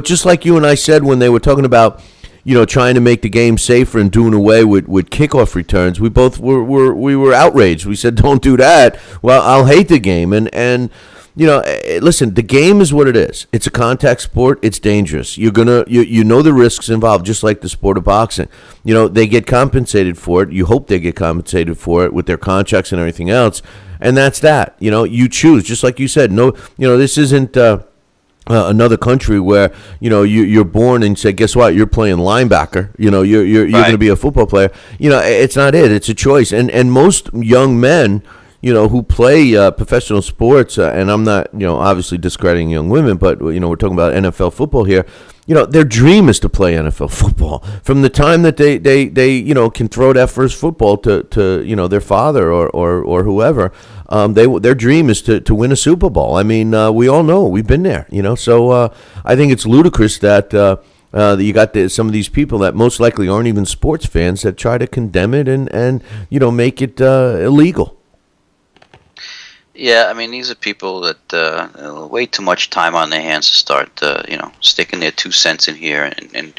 just like you and I said when they were talking about trying to make the game safer and doing away with kickoff returns, we both were outraged. We said don't do that. Well, I'll hate the game, and listen, the game is what it is. It's a contact sport. It's dangerous. You're gonna the risks involved, just like the sport of boxing. They get compensated for it. You hope they get compensated for it with their contracts and everything else. And that's that. You choose, just like you said. No, this isn't another country where you're born and say, guess what? You're playing linebacker. You're going to be a football player. It's not it. It's a choice. And most young men, who play professional sports, and I'm not, obviously discrediting young women, but we're talking about NFL football here. Their dream is to play NFL football. From the time that they can throw that first football to their father or whoever, their dream is to win a Super Bowl. I mean, we all know, we've been there. So I think it's ludicrous that you got some of these people that most likely aren't even sports fans that try to condemn it and make it illegal. Yeah, I mean, these are people that way too much time on their hands to start, sticking their 2 cents in here and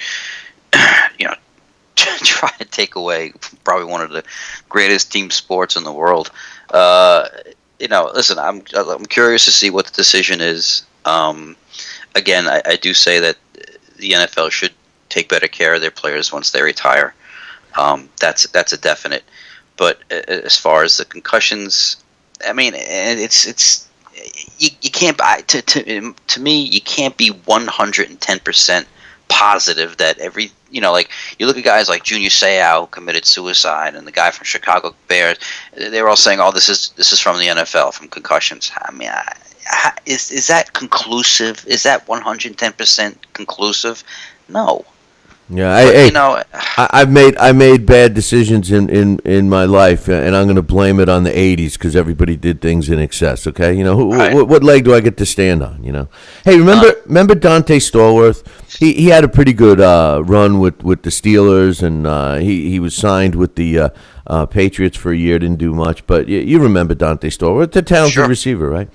try to take away probably one of the greatest team sports in the world. Listen, I'm curious to see what the decision is. Again, I do say that the NFL should take better care of their players once they retire. That's a definite. But as far as the concussions, I mean, it's you can't to me you can't be 110% positive that every like you look at guys like Junior Seau who committed suicide, and the guy from Chicago Bears, they're all saying, oh, this is from the NFL, from concussions. I mean, is that conclusive? Is that 110% conclusive? No. Yeah, I made bad decisions in my life, and I'm going to blame it on the '80s because everybody did things in excess. Okay, what leg do I get to stand on? Hey, remember Dante Stallworth? He had a pretty good run with the Steelers, and he was signed with the Patriots for a year. Didn't do much, but you remember Dante Stallworth, the talented receiver, right?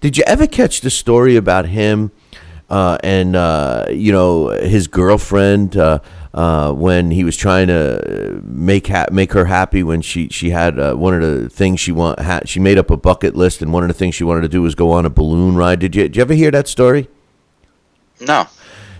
Did you ever catch the story about him? And his girlfriend when he was trying to make her happy when she had one of the things she made up a bucket list, and one of the things she wanted to do was go on a balloon ride. Did you ever hear that story? No.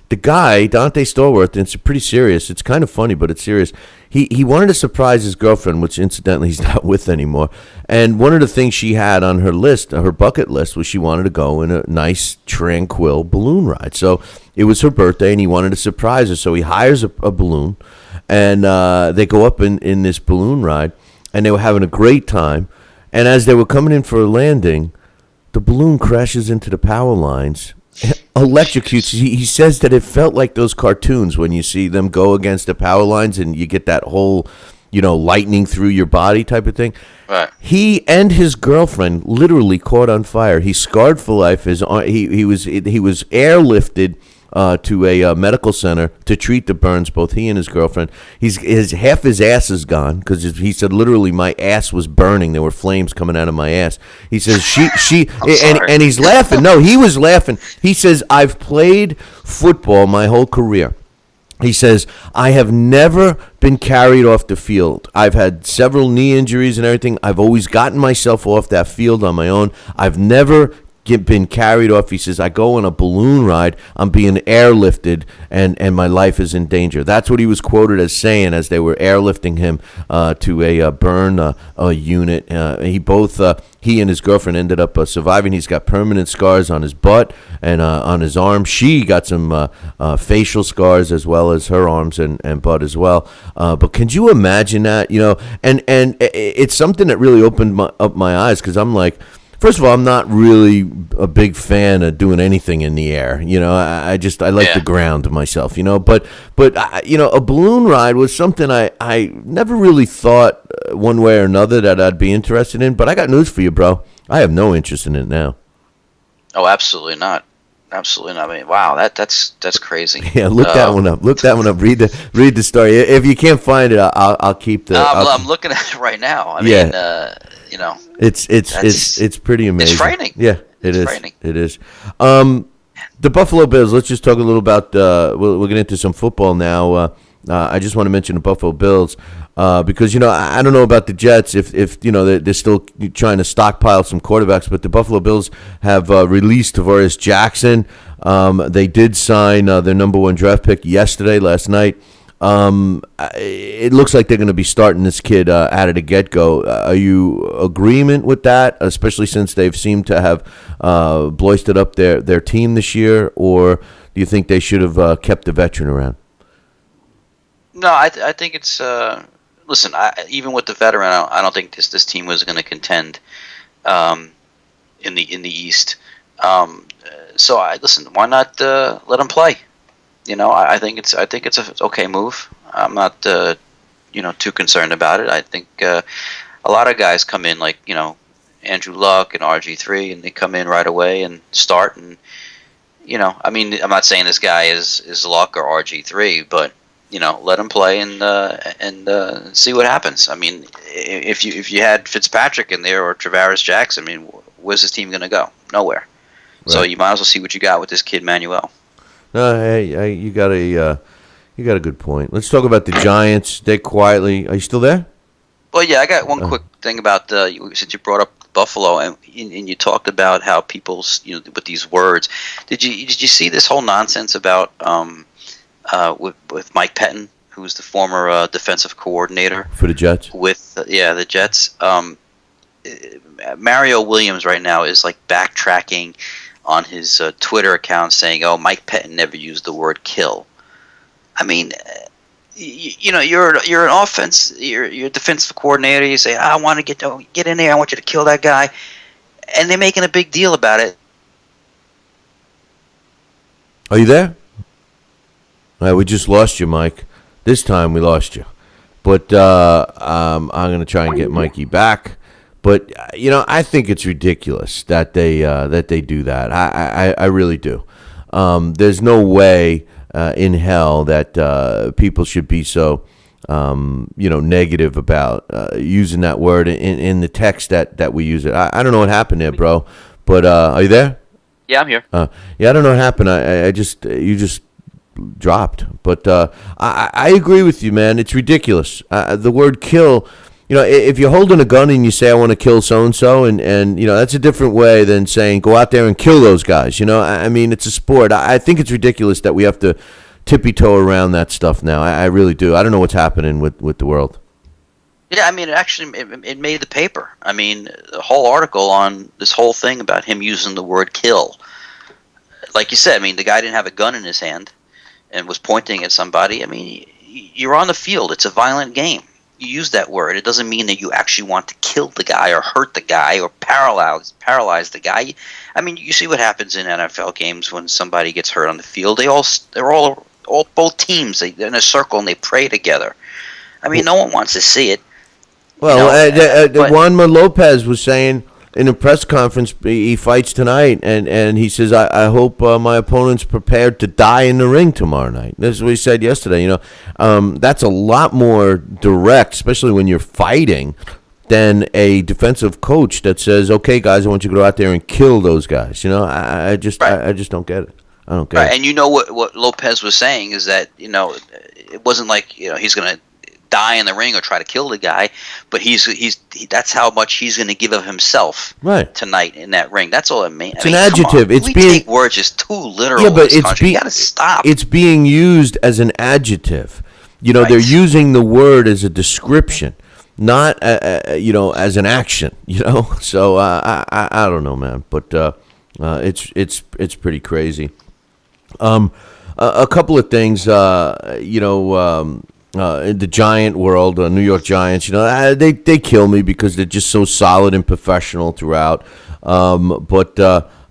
The guy, Dante Stallworth, and it's pretty serious. It's kind of funny, but it's serious. He wanted to surprise his girlfriend, which incidentally he's not with anymore. And one of the things she had on her list, her bucket list, was she wanted to go in a nice, tranquil balloon ride. So it was her birthday, and he wanted to surprise her. So he hires a balloon, and they go up in this balloon ride, and they were having a great time. And as they were coming in for a landing, the balloon crashes into the power lines, electrocutes. He says that it felt like those cartoons when you see them go against the power lines and you get that whole, lightning through your body type of thing. Right. He and his girlfriend literally caught on fire. He's scarred for life. He was airlifted to a medical center to treat the burns. Both he and his girlfriend. Half his ass is gone because he said literally my ass was burning. There were flames coming out of my ass. He says and he's laughing. No, he was laughing. He says I've played football my whole career. He says, I have never been carried off the field. I've had several knee injuries and everything. I've always gotten myself off that field on my own. I've never been carried off. He says, I go on a balloon ride, I'm being airlifted, and my life is in danger. That's what he was quoted as saying as they were airlifting him to a burn unit. He and his girlfriend ended up surviving. He's got permanent scars on his butt and on his arm. She got some facial scars as well as her arms and butt as well. But can you imagine that? And it's something that really opened up my eyes because I'm like, first of all, I'm not really a big fan of doing anything in the air. I like the ground myself. But a balloon ride was something I never really thought one way or another that I'd be interested in. But I got news for you, bro. I have no interest in it now. Oh, absolutely not. Absolutely not. I mean, wow, that's crazy. Yeah, look that one up. Look that one up. Read the story. If you can't find it, I'll keep the. I'm looking at it right now. I mean, it's pretty amazing. It's frightening. Yeah, it is. Frightening. It is. The Buffalo Bills. Let's just talk a little about. We'll get into some football now. I just want to mention the Buffalo Bills because I don't know about the Jets if they're still trying to stockpile some quarterbacks, but the Buffalo Bills have released Tavares Jackson. They did sign their number one draft pick last night. It looks like they're going to be starting this kid out of the get-go. Are you agreement with that, especially since they've seemed to have boosted up their team this year, or do you think they should have kept the veteran around? No, I think it's listen. Even with the veteran, I don't think this team was going to contend in the East. So why not let him play? I think it's an okay move. I'm not too concerned about it. I think a lot of guys come in like Andrew Luck and RG3, and they come in right away and start. And I mean, I'm not saying this guy is Luck or RG3, but let him play and see what happens. I mean, if you had Fitzpatrick in there or Tavares Jackson, I mean, where's this team going to go? Nowhere. Right. So you might as well see what you got with this kid Manuel. Hey, you got a good point. Let's talk about the Giants. They quietly. Are you still there? Well, yeah. I got one quick thing about since you brought up Buffalo and you talked about how people with these words. Did you see this whole nonsense about with Mike Pettin, who's the former defensive coordinator for the Jets? The Jets. Mario Williams right now is like backtracking on his Twitter account saying, "Oh, Mike Pettin never used the word kill." I mean, you're an offense, you're a defensive coordinator. You say, "I want to get in there. I want you to kill that guy," and they're making a big deal about it. Are you there? All right, we just lost you, Mike. This time we lost you, but I'm going to try and get Mikey back. But I think it's ridiculous that they do that. I really do. There's no way in hell that people should be so negative about using that word in the text that we use it. I don't know what happened there, bro. But are you there? Yeah, I'm here. I don't know what happened. You just dropped. But I agree with you, man. It's ridiculous. The word kill, if you're holding a gun and you say, I want to kill so-and-so, and that's a different way than saying, go out there and kill those guys. I mean, it's a sport. I think it's ridiculous that we have to tippy-toe around that stuff now. I really do. I don't know what's happening with the world. Yeah, I mean, it made the paper. I mean, the whole article on this whole thing about him using the word kill. Like you said, I mean, the guy didn't have a gun in his hand and was pointing at somebody. I mean, you're on the field. It's a violent game. You use that word. It doesn't mean that you actually want to kill the guy or hurt the guy or paralyze the guy. I mean, you see what happens in NFL games when somebody gets hurt on the field. They're all both teams. They're in a circle and they pray together. I mean, no one wants to see it. Well, Juanma Lopez was saying in a press conference he fights tonight, and he says, I hope my opponent's prepared to die in the ring tomorrow night. That's what he said yesterday. That's a lot more direct, especially when you're fighting, than a defensive coach that says, okay, guys, I want you to go out there and kill those guys. I just don't get it. I don't get it. And what Lopez was saying is that, it wasn't like, he's going to die in the ring or try to kill the guy, but that's how much he's going to give of himself tonight in that ring. That's all it means. It's an adjective. We take words just too literal. Yeah, but you got to stop. It's being used as an adjective. They're using the word as a description, not as an action. So I don't know, man, but it's pretty crazy. A couple of things, in the Giant world, New York Giants, they kill me because they're just so solid and professional throughout. But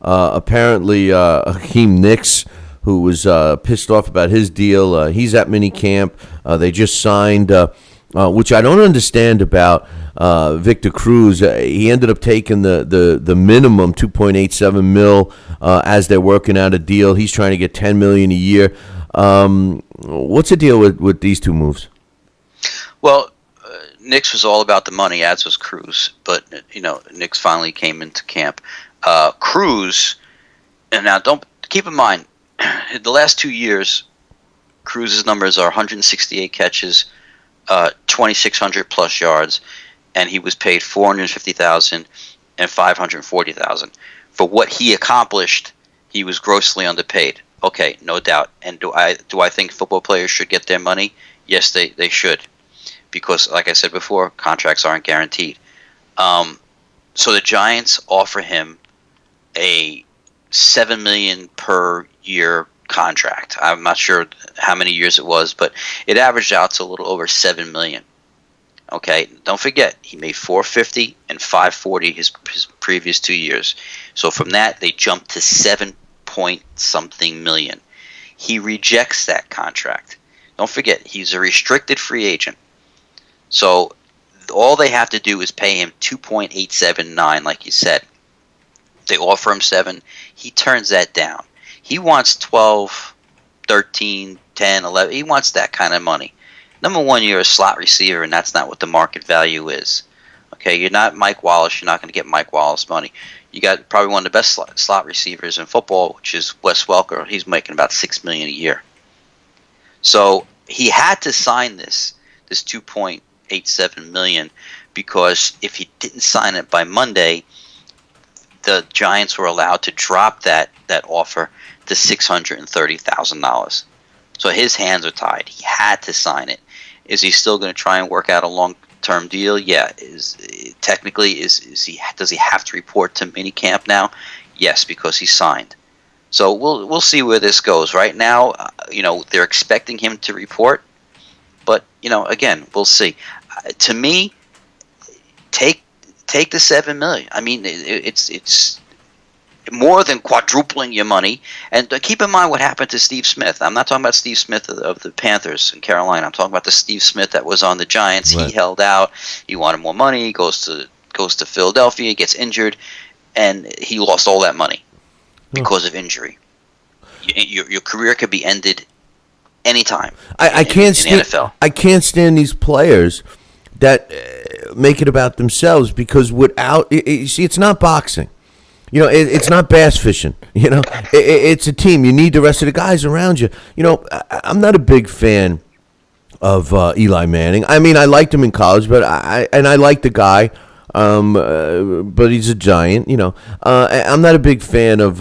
apparently, Hakeem Nicks, who was pissed off about his deal, he's at minicamp. They just signed, which I don't understand about Victor Cruz. He ended up taking the minimum $2.87 million as they're working out a deal. He's trying to get $10 million a year. What's the deal with these two moves? Well, Knicks was all about the money, as was Cruz. But Knicks finally came into camp. Cruz, and now don't keep in mind, the last 2 years, Cruz's numbers are 168 catches, 2,600 plus yards, and he was paid $450,000 and $540,000 for what he accomplished. He was grossly underpaid. Okay, no doubt. And do I think football players should get their money? Yes, they should, because like I said before, contracts aren't guaranteed. So the Giants offer him a $7 million per year contract. I'm not sure how many years it was, but it averaged out to a little over $7 million. Okay, don't forget he made $450 and $540 his previous 2 years. So from that they jumped to $7-point-something million. He rejects that contract. Don't forget, he's a restricted free agent. So all they have to do is pay him $2.879, like you said. They offer him $7. He turns that down. He wants 12, 13, 10, 11. He wants that kind of money. Number one, you're a slot receiver, and that's not what the market value is. Okay, you're not Mike Wallace. You're not going to get Mike Wallace money. You got probably one of the best slot receivers in football, which is Wes Welker. He's making about $6 million a year. So he had to sign this $2.87 million, because if he didn't sign it by Monday, the Giants were allowed to drop that offer to $630,000. So his hands are tied. He had to sign it. Is he still going to try and work out a long-term deal? Yeah. Does he have to report to minicamp now? Yes, because he signed. So we'll see where this goes. Right now, they're expecting him to report, but again, we'll see. To me, take the $7 million. I mean, it's more than quadrupling your money. And keep in mind what happened to Steve Smith. I'm not talking about Steve Smith of the Panthers in Carolina. I'm talking about the Steve Smith that was on the Giants. Right. He held out. He wanted more money. He goes to Philadelphia, gets injured, and he lost all that money because of injury. Your career could be ended anytime. I can't stand NFL. I can't stand these players that make it about themselves, because you see, it's not boxing. it's not bass fishing. It's a team. You need the rest of the guys around you. I'm not a big fan of Eli Manning. I mean, I liked him in college, but I like the guy. But he's a giant. I'm not a big fan of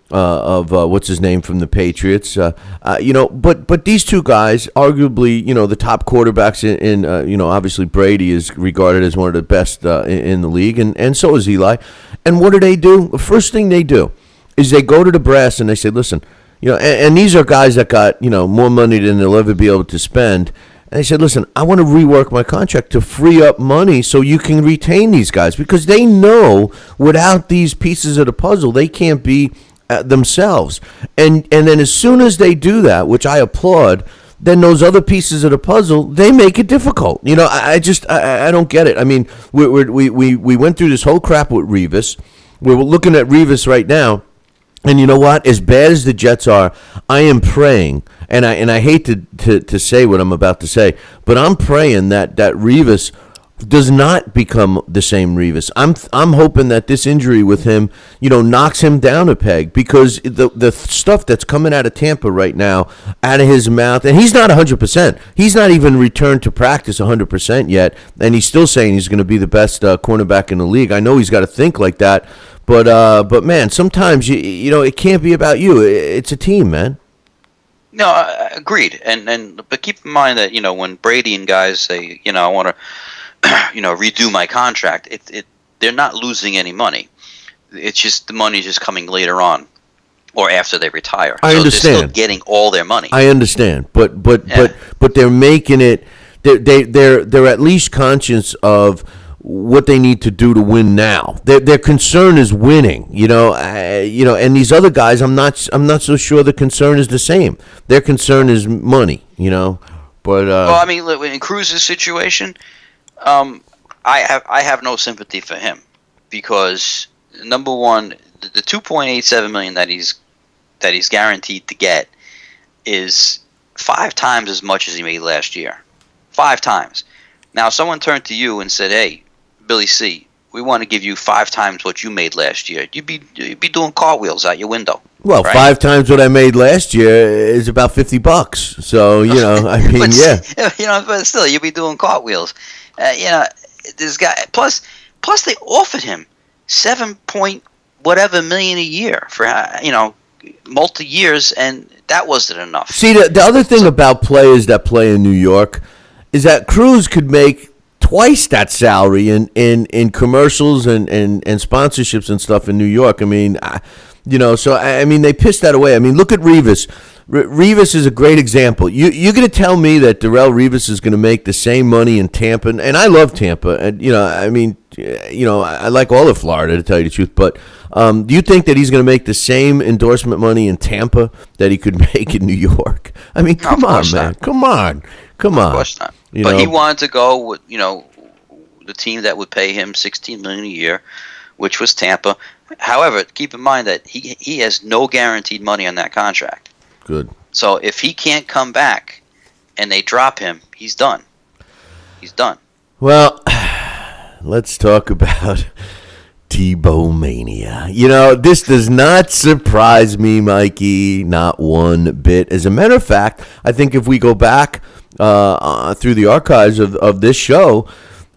what's his name from the Patriots. But these two guys, arguably, the top quarterbacks in obviously Brady is regarded as one of the best in the league, and so is Eli. And what do? The first thing they do is they go to the brass and they say, listen, and these are guys that got, more money than they'll ever be able to spend. And they said, listen, I want to rework my contract to free up money so you can retain these guys, because they know without these pieces of the puzzle, they can't be themselves. And then as soon as they do that, which I applaud, then those other pieces of the puzzle, they make it difficult. I don't get it. I mean, we went through this whole crap with Revis. We're looking at Revis right now. And you know what? As bad as the Jets are, I am praying, and I hate to say what I'm about to say, but I'm praying that Revis does not become the same Revis. I'm hoping that this injury with him, knocks him down a peg, because the stuff that's coming out of Tampa right now, out of his mouth, and he's not 100%. He's not even returned to practice 100% yet, and he's still saying he's going to be the best cornerback in the league. I know he's got to think like that, but man, sometimes it can't be about you. It's a team, man. No, agreed. But keep in mind that when Brady and guys say, I want to redo my contract, they're not losing any money. It's just the money is just coming later on or after they retire. I understand. They're still getting all their money. I understand, but they're making it. They're at least conscious of what they need to do to win now. Their concern is winning. And these other guys, I'm not so sure the concern is the same. Their concern is money. But well, I mean, in Cruz's situation, I have no sympathy for him, because number one, the $2.87 million that he's guaranteed to get is 5 times as much as he made last year. 5 times. Now, if someone turned to you and said, "Hey, Billy C, we want to give you 5 times what you made last year," you'd be doing cartwheels out your window. Well, right? 5 times what I made last year is about $50. So I mean, yeah. But still, you'd be doing cartwheels. This guy. Plus they offered him 7 point whatever million a year for multi years, and that wasn't enough. See, the other thing about players that play in New York is that Cruz could make twice that salary in commercials and sponsorships and stuff in New York. I mean, so I mean, they pissed that away. I mean, look at Revis. Revis is a great example. You're going to tell me that Darrelle Revis is going to make the same money in Tampa, and I love Tampa, and I mean, I like all of Florida, to tell you the truth. But do you think that he's going to make the same endorsement money in Tampa that he could make in New York? I mean, come on, man, come on. Of course not. But he wanted to go with the team that would pay him $16 million a year, which was Tampa. However, keep in mind that he has no guaranteed money on that contract. Good. So if he can't come back and they drop him, he's done. He's done. Well, let's talk about Tebow mania. This does not surprise me, Mikey, not one bit. As a matter of fact, I think if we go back through the archives of this show,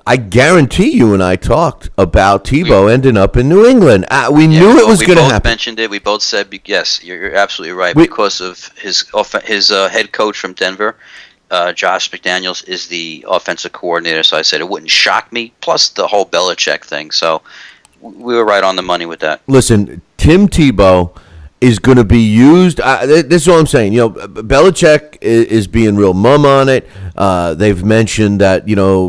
I guarantee you and I talked about Tebow ending up in New England. We knew it was going to happen. We both mentioned it. We both said, yes, you're absolutely right. Because of his head coach from Denver, Josh McDaniels, is the offensive coordinator. So I said it wouldn't shock me. Plus the whole Belichick thing. So we were right on the money with that. Listen, Tim Tebow is going to be used. This is what I'm saying. Belichick is being real mum on it. They've mentioned that,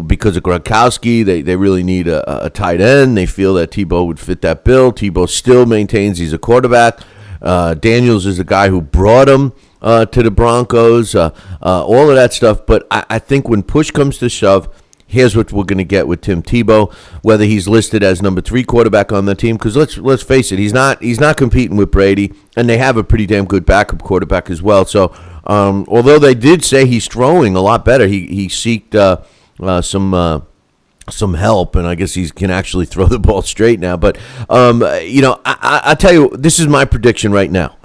because of Gronkowski, they really need a tight end. They feel that Tebow would fit that bill. Tebow still maintains he's a quarterback. Daniels is the guy who brought him to the Broncos, all of that stuff. But I think when push comes to shove, here's what we're going to get with Tim Tebow, whether he's listed as number 3 quarterback on the team, because let's face it, he's not competing with Brady, and they have a pretty damn good backup quarterback as well. So although they did say he's throwing a lot better, he seeked some some help, and I guess he can actually throw the ball straight now. But I tell you, this is my prediction right now.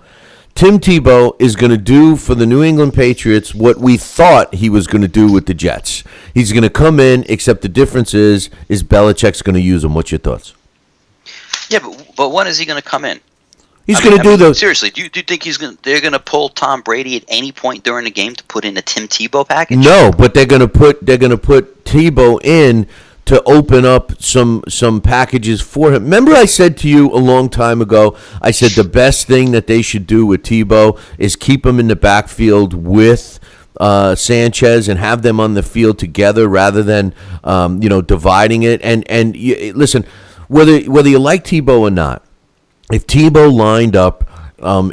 Tim Tebow is going to do for the New England Patriots what we thought he was going to do with the Jets. He's going to come in, except the difference is Belichick's going to use him. What's your thoughts? Yeah, but when is he going to come in? He's going to do the seriously. Do you think they're going to pull Tom Brady at any point during the game to put in a Tim Tebow package? No, but they're going to put Tebow in to open up some packages for him. Remember I said to you a long time ago, I said the best thing that they should do with Tebow is keep him in the backfield with Sanchez and have them on the field together rather than dividing it. And listen, whether you like Tebow or not, if Tebow lined up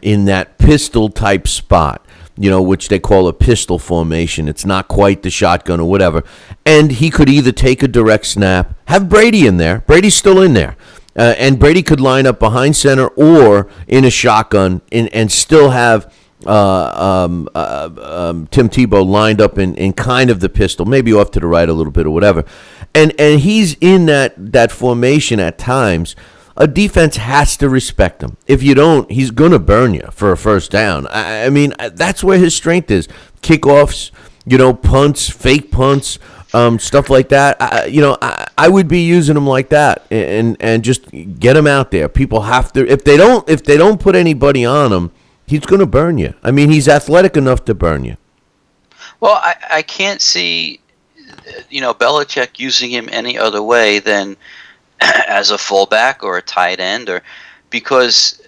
in that pistol type spot, which they call a pistol formation. It's not quite the shotgun or whatever. And he could either take a direct snap, have Brady in there. Brady's still in there. And Brady could line up behind center or in a shotgun and still have Tim Tebow lined up in kind of the pistol, maybe off to the right a little bit or whatever. And he's in that formation at times. A defense has to respect him. If you don't, he's going to burn you for a first down. I mean, that's where his strength is. Kickoffs, punts, fake punts, stuff like that. I would be using him like that and just get him out there. People have to. If they don't put anybody on him, he's going to burn you. I mean, he's athletic enough to burn you. Well, I can't see, Belichick using him any other way than as a fullback or a tight end, or because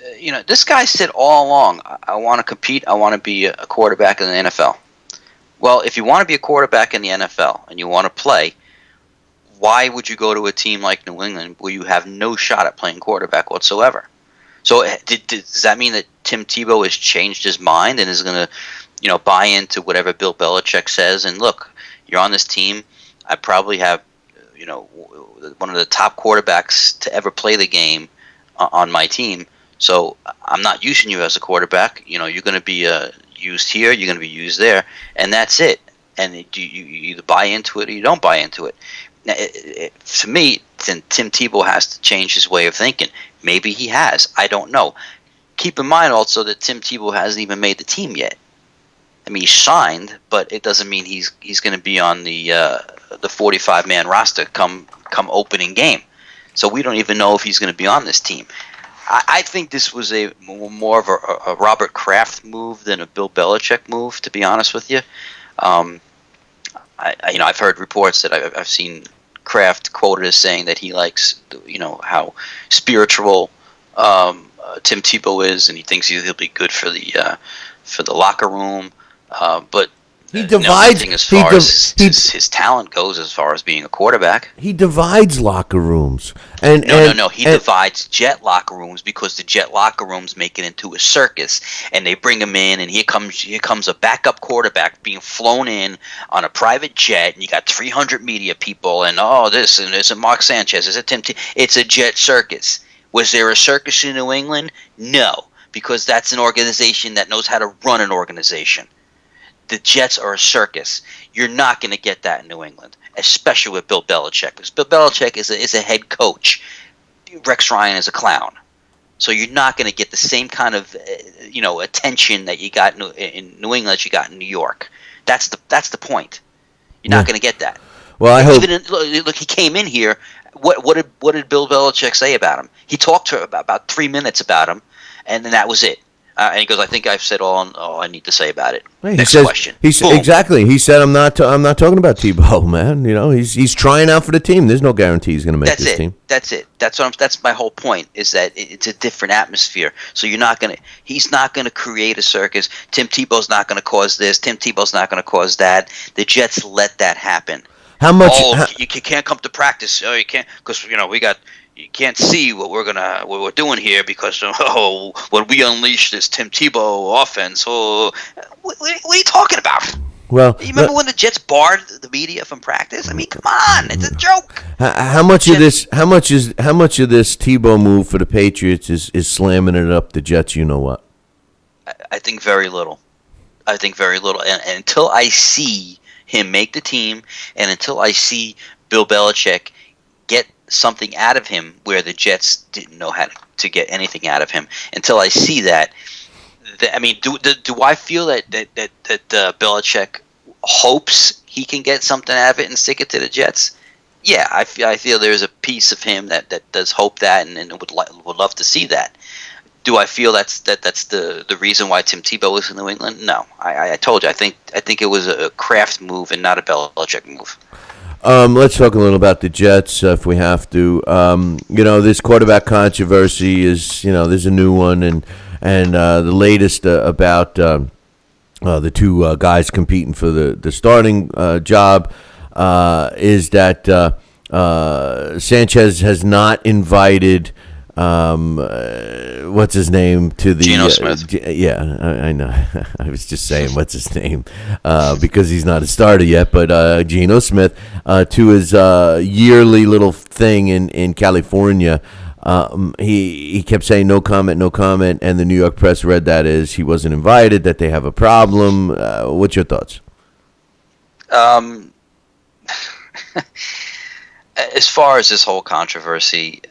this guy said all along, I want to compete, I want to be a quarterback in the NFL. Well, if you want to be a quarterback in the NFL and you want to play, why would you go to a team like New England where you have no shot at playing quarterback whatsoever? So does that mean that Tim Tebow has changed his mind and is going to buy into whatever Bill Belichick says? And look, you're on this team, I probably have one of the top quarterbacks to ever play the game on my team. So I'm not using you as a quarterback. You're going to be used here, you're going to be used there, and that's it. And you either buy into it or you don't buy into it. Now, to me, Tim Tebow has to change his way of thinking. Maybe he has. I don't know. Keep in mind also that Tim Tebow hasn't even made the team yet. I mean, he's signed, but it doesn't mean he's going to be on the 45-man roster come opening game. So we don't even know if he's going to be on this team. I think this was a more of a Robert Kraft move than a Bill Belichick move, to be honest with you. I've heard reports that I've seen Kraft quoted as saying that he likes, how spiritual Tim Tebow is, and he thinks he'll be good for the locker room. But he divides as far as his talent goes, as far as being a quarterback. He divides locker rooms. No. He divides Jet locker rooms because the Jet locker rooms make it into a circus, and they bring him in, and here comes a backup quarterback being flown in on a private jet, and you got 300 media people, and this, and is it Mark Sanchez? Is it Tim? It's a Jet circus. Was there a circus in New England? No, because that's an organization that knows how to run an organization. The Jets are a circus. You're not going to get that in New England, especially with Bill Belichick. Because Bill Belichick is a head coach. Rex Ryan is a clown. So you're not going to get the same kind of attention that you got in New England that you got in New York. That's the point. You're not going to get that. Well, I hope. Look, he came in here. What did Bill Belichick say about him? He talked to about 3 minutes about him, and then that was it. And he goes, I think I've said all I need to say about it. Hey, Next question. Exactly. He said, I'm not talking about Tebow, man. He's trying out for the team. There's no guarantee he's going to make this team. That's it. That's my whole point. Is that it's a different atmosphere. So he's not going to create a circus. Tim Tebow's not going to cause this. Tim Tebow's not going to cause that. The Jets let that happen. How much? You can't come to practice. You can't because you can't see what we're doing here because when we unleash this Tim Tebow offense, what are you talking about? Well, you remember when the Jets barred the media from practice? I mean, come on, it's a joke. How much of this Tebow move for the Patriots is slamming it up the Jets? You know what? I think very little. And until I see him make the team, and until I see Bill Belichick get something out of him where the Jets didn't know how to get anything out of him. Until I see that, I mean, do I feel that Belichick hopes he can get something out of it and stick it to the Jets? Yeah, I feel there's a piece of him that does hope that and would love to see that. Do I feel that's the reason why Tim Tebow was in New England? No, I told you. I think it was a Kraft move and not a Belichick move. Let's talk a little about the Jets if we have to. This quarterback controversy is, there's a new one, and the latest about the two guys competing for the starting job is that Sanchez has not invited what's his name to the Geno Smith. I know. I was just saying what's his name because he's not a starter yet, but Geno Smith to his yearly little thing in California. He kept saying no comment, and the New York press read that as he wasn't invited, that they have a problem. What's your thoughts? As far as this whole controversy,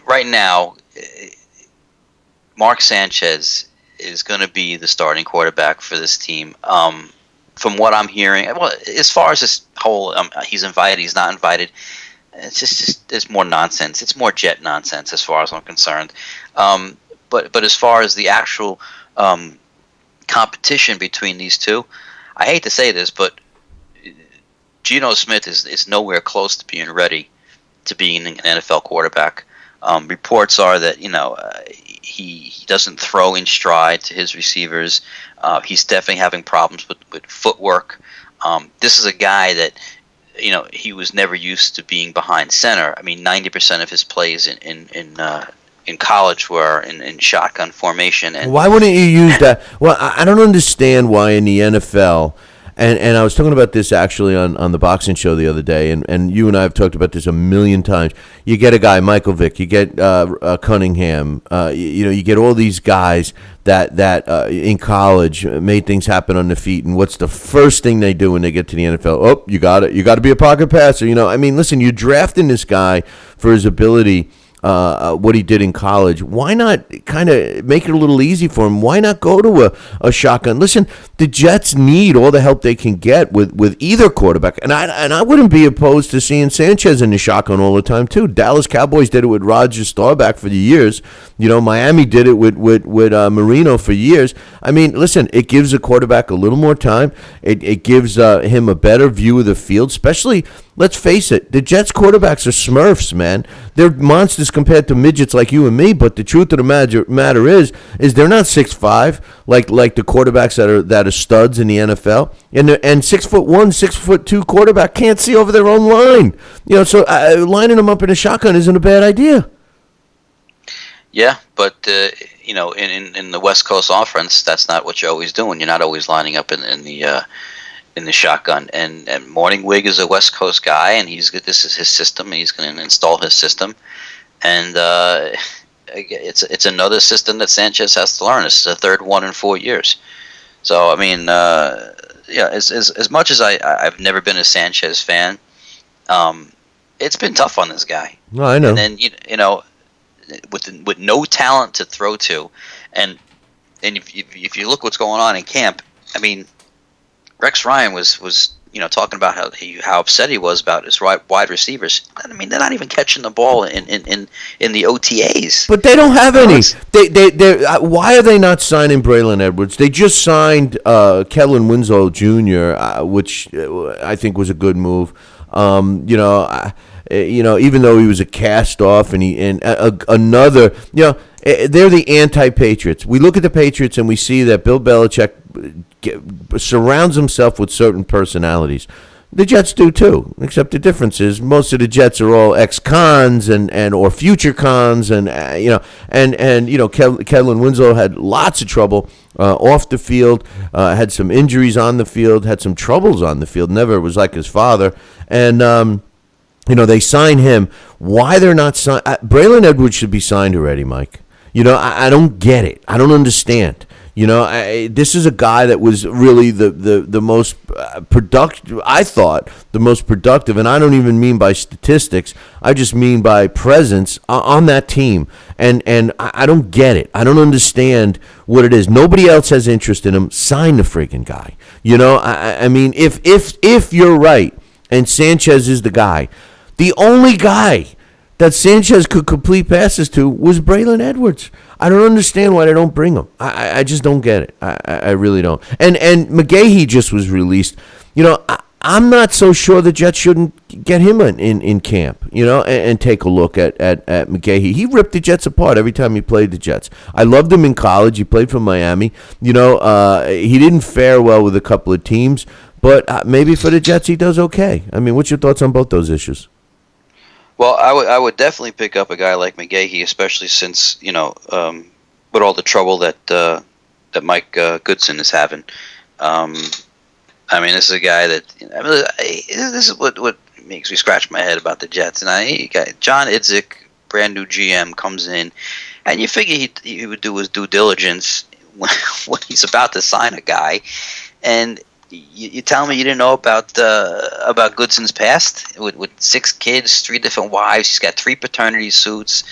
right now, Mark Sanchez is going to be the starting quarterback for this team. From what I'm hearing, well, as far as this whole he's invited, he's not invited, it's just it's more nonsense. It's more Jet nonsense as far as I'm concerned. But as far as the actual competition between these two, I hate to say this, but Geno Smith is nowhere close to being ready to being an NFL quarterback. Reports are that he doesn't throw in stride to his receivers. He's definitely having problems with footwork. This is a guy that he was never used to being behind center. I mean, 90% of his plays in college were in shotgun formation. And why wouldn't you use that? Well, I don't understand why in the NFL. And I was talking about this actually on the boxing show the other day, and you and I have talked about this a million times. You get a guy, Michael Vick, you get Cunningham, you get all these guys that in college made things happen on the feet, and what's the first thing they do when they get to the NFL? Oh, you got to be a pocket passer. I mean, listen, you're drafting this guy for his ability. What he did in college. Why not kind of make it a little easy for him? Why not go to a shotgun? Listen, the Jets need all the help they can get with either quarterback, and I wouldn't be opposed to seeing Sanchez in the shotgun all the time too. Dallas Cowboys did it with Roger Staubach for the years. Miami did it with Marino for years. I mean, listen, it gives a quarterback a little more time. It gives him a better view of the field, especially. Let's face it, the Jets quarterbacks are smurfs, man. They're monsters compared to midgets like you and me, but the truth of the matter is they're not 6'5", like the quarterbacks that are studs in the NFL. And 6'1", 6'2" quarterback can't see over their own line. So lining them up in a shotgun isn't a bad idea. Yeah, but in the West Coast offense, that's not what you're always doing. You're not always lining up in the shotgun, and Morningwig is a West Coast guy, and this is his system, and he's going to install his system, and it's another system that Sanchez has to learn. This is the third one in 4 years. So I mean, as much as I've never been a Sanchez fan, it's been tough on this guy. No, I know. And then with no talent to throw to, and if you look what's going on in camp, I mean. Rex Ryan was talking about how upset he was about his wide receivers. I mean, they're not even catching the ball in the OTAs. But they don't have any. They why are they not signing Braylon Edwards? They just signed Kellen Winslow Jr., which I think was a good move. Even though he was a cast off, another, they're the anti-Patriots. We look at the Patriots and we see that Bill Belichick surrounds himself with certain personalities. The Jets do too, except the difference is most of the Jets are all ex-cons and or future cons, and Kellen Winslow had lots of trouble off the field, had some injuries on the field, had some troubles on the field. Never was like his father, and they sign him. Why they're not signed? Braylon Edwards should be signed already, Mike. I don't get it. I don't understand. This is a guy that was really the most productive, I thought, the most productive, and I don't even mean by statistics, I just mean by presence on that team. And I don't get it. I don't understand what it is. Nobody else has interest in him. Sign the freaking guy. I mean, if you're right and Sanchez is the guy, the only guy that Sanchez could complete passes to was Braylon Edwards. I don't understand why they don't bring him. I just don't get it. I really don't. And McGahee just was released. I'm not so sure the Jets shouldn't get him in camp, and take a look at McGahee. He ripped the Jets apart every time he played the Jets. I loved him in college. He played for Miami. He didn't fare well with a couple of teams, but maybe for the Jets he does okay. I mean, what's your thoughts on both those issues? Well, I would definitely pick up a guy like McGahee, especially since with all the trouble that Mike Goodson is having. I mean, this is a guy that this is what makes me scratch my head about the Jets. And you got John Idzik, brand new GM, comes in, and you figure he would do his due diligence when he's about to sign a guy, and you tell me you didn't know about Goodson's past with 6 kids, 3 different wives. He's got 3 paternity suits.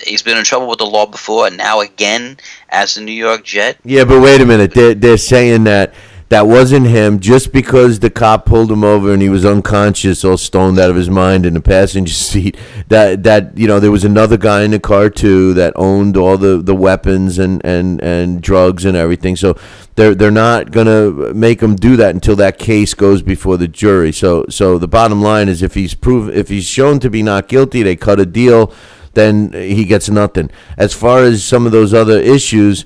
He's been in trouble with the law before, and now again as a New York Jet. Yeah, but wait a minute. They're saying that wasn't him just because the cop pulled him over and he was unconscious, all stoned out of his mind in the passenger seat. That there was another guy in the car too that owned all the weapons and drugs and everything. So they're not gonna make him do that until that case goes before the jury. So the bottom line is if he's shown to be not guilty, they cut a deal, then he gets nothing. As far as some of those other issues.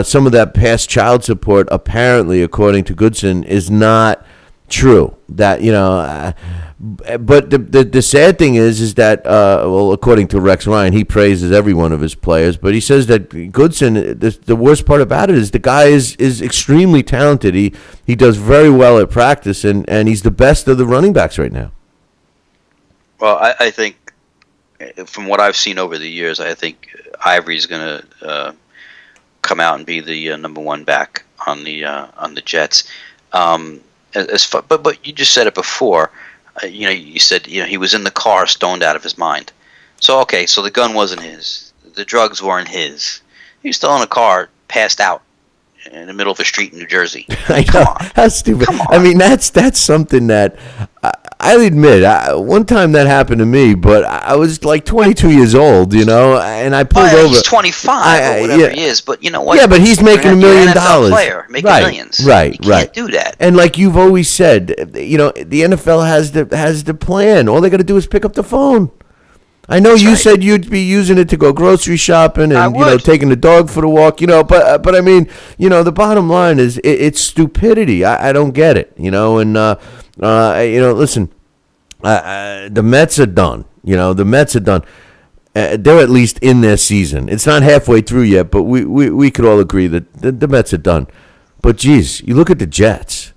Some of that past child support, apparently, according to Goodson, is not true. That but the sad thing is that according to Rex Ryan, he praises every one of his players, but he says that Goodson, the worst part about it is the guy is extremely talented. He does very well at practice, and he's the best of the running backs right now. Well, I think from what I've seen over the years, I think Ivory's going to come out and be the number 1 back on the Jets. But you just said it before. You said he was in the car stoned out of his mind. So okay, so the gun wasn't his, the drugs weren't his. He was still in a car, passed out in the middle of a street in New Jersey. Come on, how stupid! Come on. I mean, that's something that I'll admit. One time that happened to me, but I was like 22 years old, and I pulled over. He's 25 or whatever he is, but you know what? Yeah, but he's making $1 million. Player making millions. Right, you can't do that. And like you've always said, the NFL has the plan. All they got to do is pick up the phone. I know you said you'd be using it to go grocery shopping and taking the dog for the walk, but I mean, the bottom line is it's stupidity. I don't get it, and listen, the Mets are done. The Mets are done. They're at least in their season. It's not halfway through yet, but we could all agree that the Mets are done. But geez, you look at the Jets.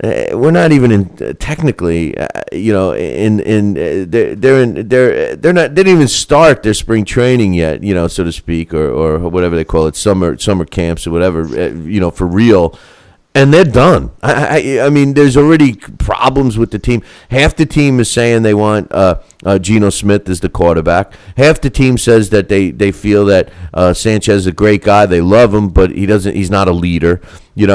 We're not even technically, they're not. They didn't even start their spring training yet, so to speak, or whatever they call it, summer camps or whatever, for real. And they're done. I mean, there's already problems with the team. Half the team is saying they want Geno Smith as the quarterback. Half the team says that they feel that Sanchez is a great guy. They love him, but he's not a leader. You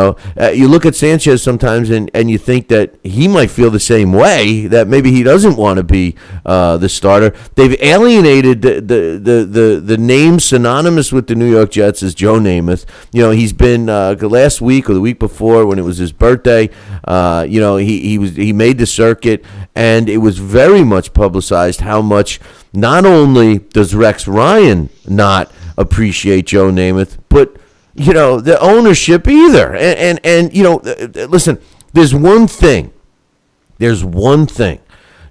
look at Sanchez sometimes and you think that he might feel the same way, that maybe he doesn't want to be the starter. They've alienated the name synonymous with the New York Jets as Joe Namath. He's been last week or the week before when it was his birthday. He made the circuit, and it was very much publicized how much not only does Rex Ryan not appreciate Joe Namath, but the ownership either. And listen, there's one thing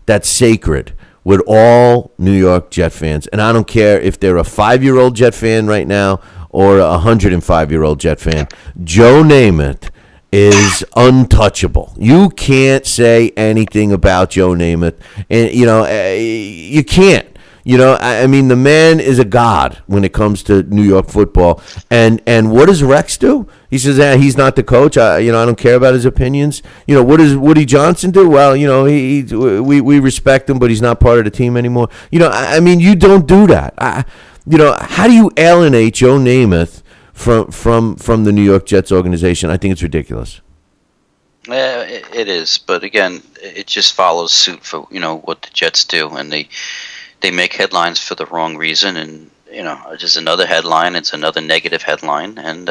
that's sacred with all New York Jet fans, and I don't care if they're a 5-year-old Jet fan right now or a 105-year-old Jet fan. Joe Namath is untouchable. You can't say anything about Joe Namath, and you can't. You know, I mean, the man is a god when it comes to New York football. And what does Rex do? He says, he's not the coach. I don't care about his opinions. You know, what does Woody Johnson do? Well, you know, we respect him, but he's not part of the team anymore. You know, I mean, you don't do that. How do you alienate Joe Namath from the New York Jets organization? I think it's ridiculous. It is, but again, it just follows suit for what the Jets do, and they make headlines for the wrong reason, and just another headline. It's another negative headline, and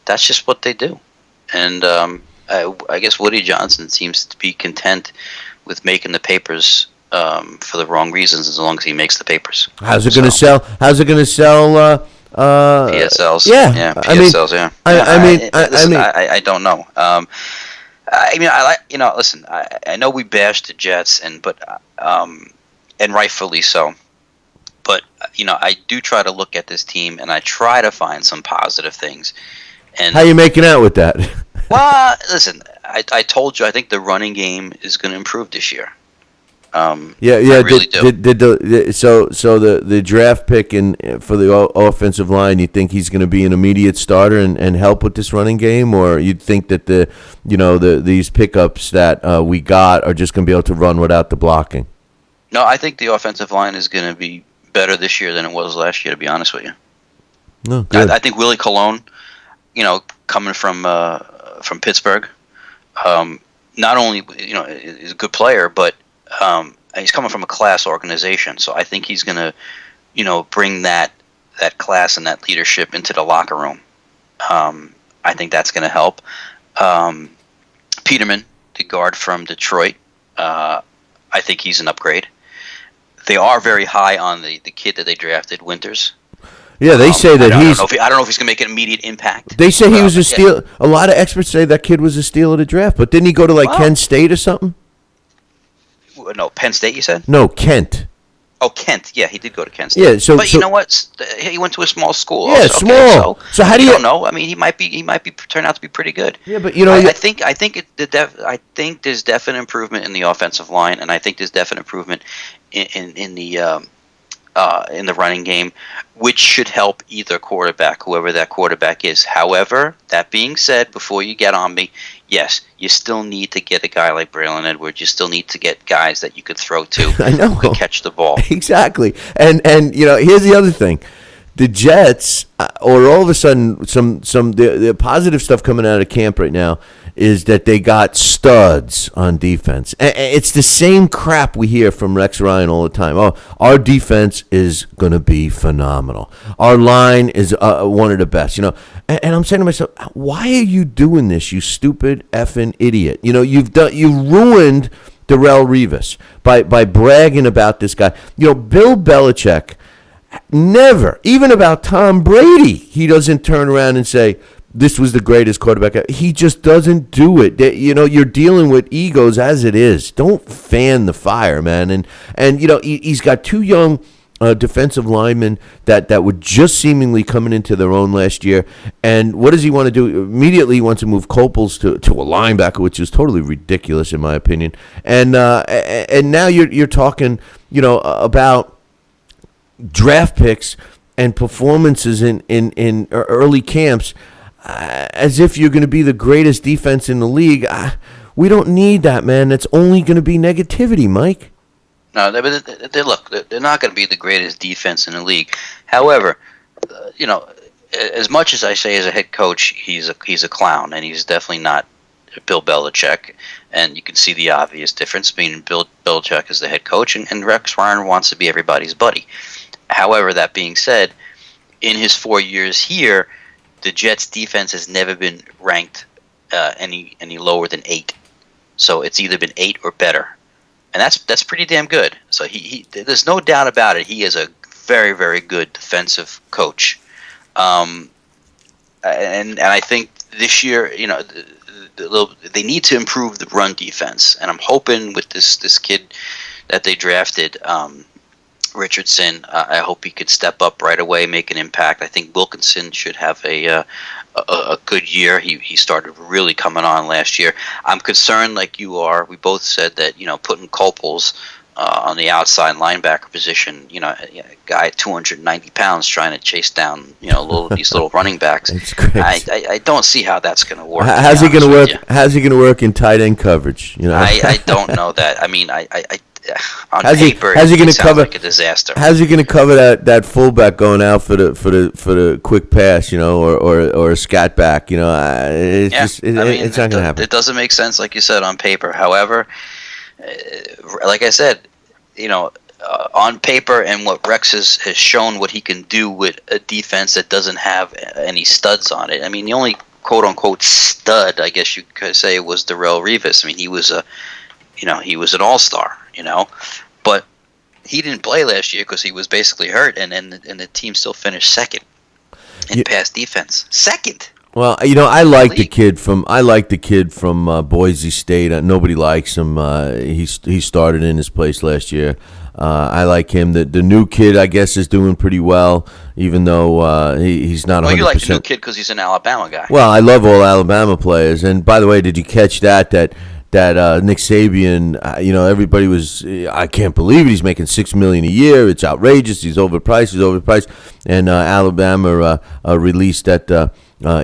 that's just what they do. And I guess Woody Johnson seems to be content with making the papers for the wrong reasons, as long as he makes the papers. How's it going to sell? How's it going to sell? PSLs. Yeah, PSLs. I don't know. Listen. I know we bashed the Jets, and rightfully so. But I do try to look at this team, and I try to find some positive things. And how you making out with that? Well, listen. I told you. I think the running game is going to improve this year. I really do. So the draft pick for the offensive line, you think he's going to be an immediate starter and help with this running game, or you think that these pickups that we got are just going to be able to run without the blocking? No, I think the offensive line is going to be better this year than it was last year. To be honest with you, no, good. I think Willie Colon, coming from Pittsburgh, not only is a good player, but he's coming from a class organization, so I think he's going to, bring that class and that leadership into the locker room. I think that's going to help. Peterman, the guard from Detroit, I think he's an upgrade. They are very high on the kid that they drafted, Winters. Yeah, they say that I don't know if he's going to make an immediate impact. They say he was a steal. A lot of experts say that kid was a steal of the draft, but didn't he go to Kent State or something? No, Penn State, you said? No, Kent. Oh, Kent. Yeah, he did go to Kent State. Yeah, but you know what? He went to a small school. Yeah, also. small. Okay, so how do you don't know? I mean, he might be turn out to be pretty good. Yeah, but I think there's definite improvement in the offensive line, and I think there's definite improvement in the running game, which should help either quarterback, whoever that quarterback is. However, that being said, before you get on me, yes, you still need to get a guy like Braylon Edwards. You still need to get guys that you could throw to who could catch the ball. Exactly. And here's the other thing. The Jets, or all of a sudden, the positive stuff coming out of camp right now is that they got studs on defense. And it's the same crap we hear from Rex Ryan all the time. Oh, our defense is going to be phenomenal. Our line is one of the best. And I'm saying to myself, why are you doing this, you stupid effing idiot? You've ruined Darrelle Revis by bragging about this guy. Bill Belichick. Never, even about Tom Brady, he doesn't turn around and say, this was the greatest quarterback ever. He just doesn't do it. You're dealing with egos as it is. Don't fan the fire, man. And he's got two young defensive linemen that were just seemingly coming into their own last year. And what does he want to do? Immediately he wants to move Copels to a linebacker, which is totally ridiculous in my opinion. And now you're talking, about draft picks and performances in early camps as if you're going to be the greatest defense in the league. We don't need that, man. That's only going to be negativity, Mike. No, they're not going to be the greatest defense in the league. However, as much as I say as a head coach, he's a clown, and he's definitely not Bill Belichick. And you can see the obvious difference between Bill Belichick as the head coach and Rex Ryan wants to be everybody's buddy. However, that being said, in his 4 years here, the Jets' defense has never been ranked any lower than 8. So it's either been 8 or better, and that's pretty damn good. So he there's no doubt about it. He is a very, very good defensive coach, and I think this year, they need to improve the run defense, and I'm hoping with this kid that they drafted. Richardson, I hope he could step up right away, make an impact. I think Wilkinson should have a good year. He started really coming on last year. I'm concerned, like you are. We both said that putting Copels on the outside linebacker position. A guy at 290 pounds trying to chase down these little running backs. It's crazy. I don't see how that's going to work. How's he going to work? How's he going to work in tight end coverage? I don't know that. I mean, on how's paper, he going it to cover like a disaster. How's he going to cover that fullback going out for the quick pass, or a scat back? It's not going to happen. It doesn't make sense, like you said, on paper. However, like I said, on paper and what Rex has shown what he can do with a defense that doesn't have any studs on it. I mean, the only quote unquote stud, I guess you could say, was Darrelle Revis. I mean, he was an all-star, but he didn't play last year because he was basically hurt, and the team still finished second in pass defense. Second. Well, I like the kid from Boise State. Nobody likes him. He started in his place last year. I like him. The new kid, I guess, is doing pretty well, even though he's not 100%. Well, you like the new kid because he's an Alabama guy. Well, I love all Alabama players. And by the way, did you catch that Nick Saban, everybody was, I can't believe it. He's making $6 million a year. It's outrageous. He's overpriced. And Alabama released that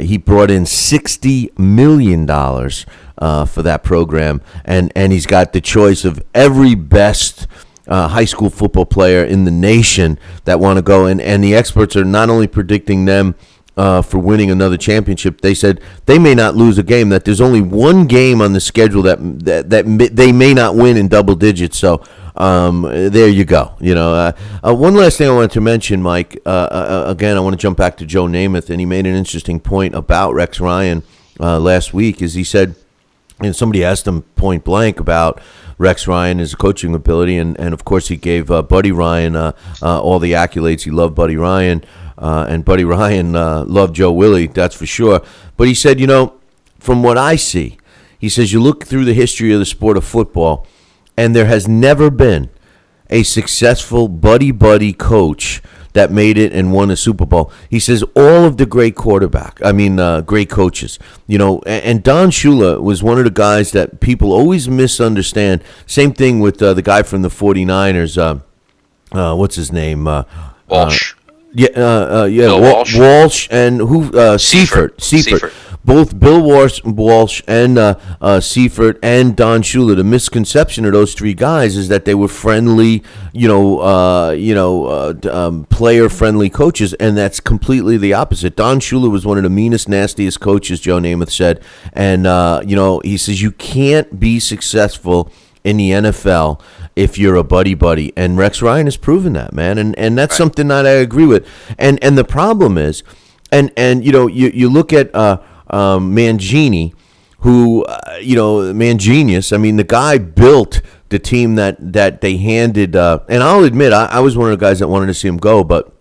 he brought in $60 million for that program, and he's got the choice of every best high school football player in the nation that want to go. And the experts are not only predicting them for winning another championship. They said they may not lose a game, that there's only one game on the schedule that they may not win in double digits. So there you go. One last thing I wanted to mention, Mike, again, I want to jump back to Joe Namath, and he made an interesting point about Rex Ryan last week, is he said, and somebody asked him point blank about Rex Ryan, his coaching ability, and of course he gave Buddy Ryan all the accolades. He loved Buddy Ryan. And Buddy Ryan loved Joe Willie, that's for sure. But he said, from what I see, he says, you look through the history of the sport of football, and there has never been a successful buddy coach that made it and won a Super Bowl. He says all of the great great coaches, and Don Shula was one of the guys that people always misunderstand. Same thing with the guy from the 49ers, what's his name? Walsh. Walsh and Seifert. Both Bill Walsh and Seifert and Don Shula. The misconception of those three guys is that they were friendly, player-friendly coaches, and that's completely the opposite. Don Shula was one of the meanest, nastiest coaches, Joe Namath said, and he says you can't be successful in the NFL if you're a buddy, and Rex Ryan has proven that, man, and that's something that I agree with. And the problem is, and you look at Mangini, who Mangenius. I mean, the guy built the team that they handed. And I'll admit, I was one of the guys that wanted to see him go, but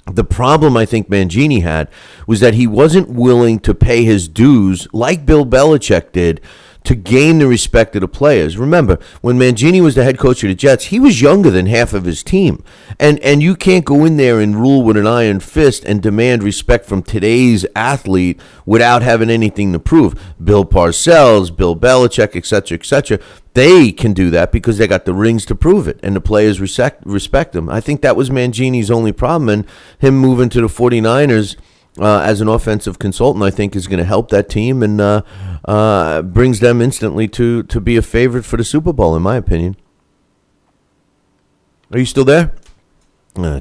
the problem I think Mangini had was that he wasn't willing to pay his dues like Bill Belichick did to gain the respect of the players. Remember, when Mangini was the head coach of the Jets, he was younger than half of his team. And you can't go in there and rule with an iron fist and demand respect from today's athlete without having anything to prove. Bill Parcells, Bill Belichick, etc., they can do that because they got the rings to prove it, and the players respect them. I think that was Mangini's only problem, and him moving to the 49ers as an offensive consultant, I think, is going to help that team and brings them instantly to be a favorite for the Super Bowl, in my opinion. Are you still there?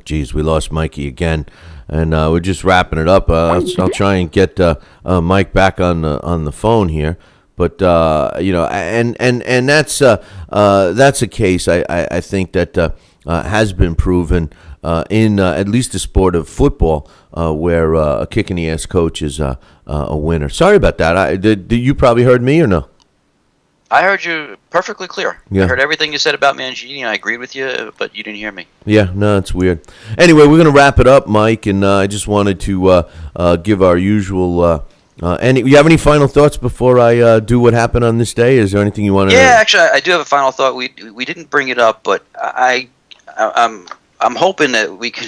Geez, we lost Mikey again, and we're just wrapping it up. I'll try and get Mike back on the phone here, but and that's a case I think that has been proven in at least the sport of football, where a kick in the ass coach is a winner. Sorry about that. Did you probably heard me or no? I heard you perfectly clear. Yeah. I heard everything you said about Mangini, and I agreed with you, but you didn't hear me. Yeah, no, it's weird. Anyway, we're going to wrap it up, Mike, and I just wanted to give our usual... you have any final thoughts before I do what happened on this day? Is there anything you want to... Yeah, actually, I do have a final thought. We didn't bring it up, but I'm hoping that we can...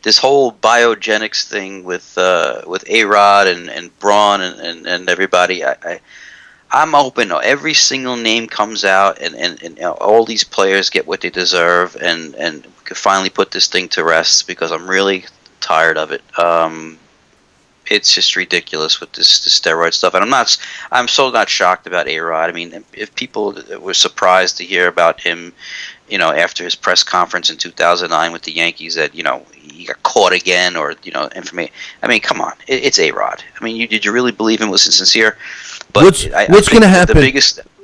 this whole biogenics thing with A-Rod and Braun and everybody, I'm hoping every single name comes out, and all these players get what they deserve, and we can finally put this thing to rest, because I'm really tired of it. It's just ridiculous with this steroid stuff, and I'm so not shocked about A-Rod. I mean, if people were surprised to hear about him, after his press conference in 2009 with the Yankees, that he got caught again, or information. I mean, come on, it's A-Rod. I mean, did you really believe him was sincere? But what's going to happen?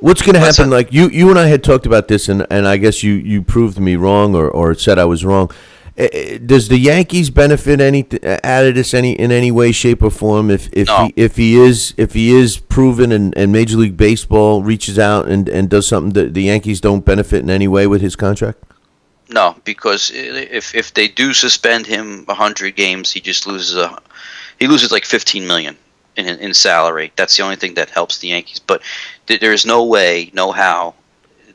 What's going to happen? That? Like you and I had talked about this, and I guess you proved me wrong, or said I was wrong. Does the Yankees benefit out of this in any way, shape, or form No. if he is proven and Major League Baseball reaches out and does something that the Yankees don't benefit in any way with his contract? No, because if they do suspend him 100 games, he just loses like $15 million in salary. That's the only thing that helps the Yankees. But there is no way, no how,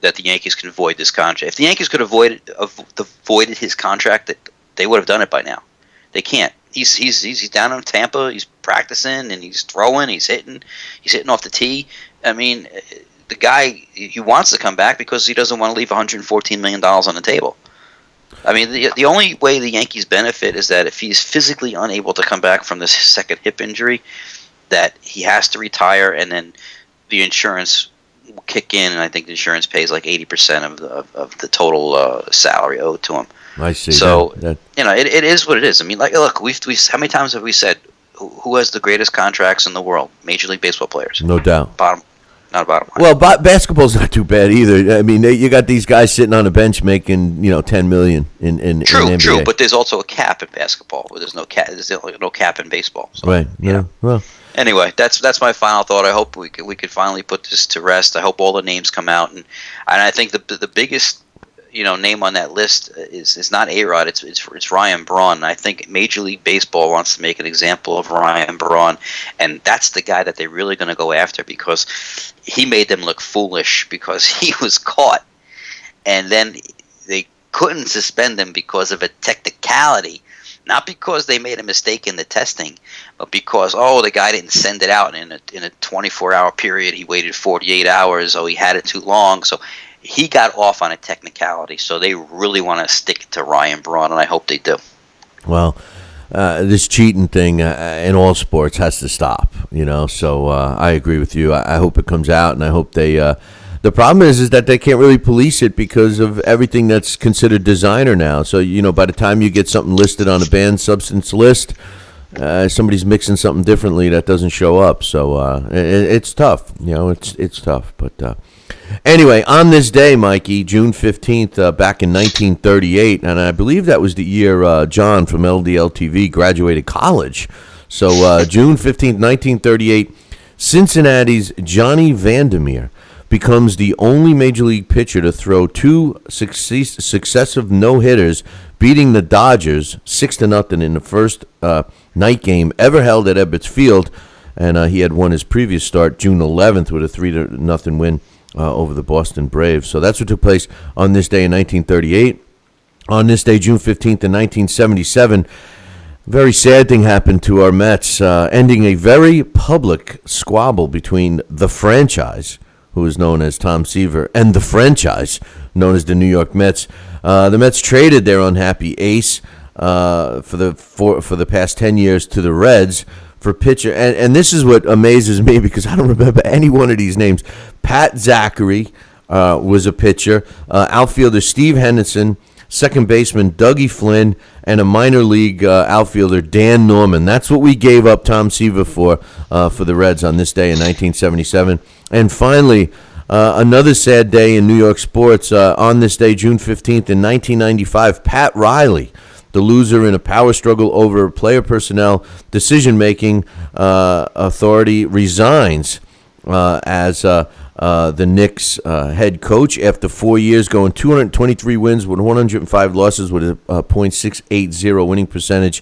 that the Yankees can avoid this contract. If the Yankees could have avoided his contract, they would have done it by now. They can't. He's down in Tampa. He's practicing and he's throwing. He's hitting off the tee. I mean, the guy, he wants to come back because he doesn't want to leave $114 million on the table. I mean, the only way the Yankees benefit is that if he's physically unable to come back from this second hip injury, that he has to retire, and then the insurance will kick in, and I think the insurance pays like 80% of the total salary owed to him. I see. So it is what it is. I mean, like, look, we how many times have we said who has the greatest contracts in the world? Major League Baseball players. No doubt. Not bottom line. Well, basketball's not too bad either. I mean, you got these guys sitting on a bench making $10 million in NBA. True, but there's also a cap in basketball. There's no cap. There's no cap in baseball. So, right. Yeah. Well. Anyway, that's my final thought. I hope we could finally put this to rest. I hope all the names come out, and I think the biggest name on that list is not A-Rod. It's Ryan Braun. And I think Major League Baseball wants to make an example of Ryan Braun, and that's the guy that they're really going to go after, because he made them look foolish because he was caught, and then they couldn't suspend him because of a technicality. Not because they made a mistake in the testing, but because the guy didn't send it out in a 24-hour period. He waited 48 hours. He had it too long. So he got off on a technicality. So they really want to stick to Ryan Braun, and I hope they do. Well, this cheating thing in all sports has to stop. So I agree with you. I hope it comes out, and I hope they. The problem is that they can't really police it because of everything that's considered designer now. So, by the time you get something listed on a banned substance list, somebody's mixing something differently that doesn't show up. So it's tough. It's tough. But anyway, on this day, Mikey, June 15th, back in 1938, and I believe that was the year John from LDL-TV graduated college. So June 15th, 1938, Cincinnati's Johnny Vandermeer becomes the only Major League pitcher to throw two successive no-hitters, beating the Dodgers 6-0 in the first night game ever held at Ebbets Field. And he had won his previous start June 11th with a 3-0 win over the Boston Braves. So that's what took place on this day in 1938. On this day, June 15th in 1977, very sad thing happened to our Mets, ending a very public squabble between the franchise, who is known as Tom Seaver, and the franchise, known as the New York Mets. The Mets traded their unhappy ace for the past 10 years to the Reds for pitcher. And this is what amazes me, because I don't remember any one of these names. Pat Zachary was a pitcher, outfielder Steve Henderson, second baseman Dougie Flynn, and a minor league outfielder Dan Norman. That's what we gave up Tom Seaver for the Reds on this day in 1977. And finally, another sad day in New York sports. On this day, June 15th in 1995, Pat Riley, the loser in a power struggle over player personnel decision-making authority, resigns as the Knicks head coach after 4 years, going 223 wins with 105 losses with a .680 winning percentage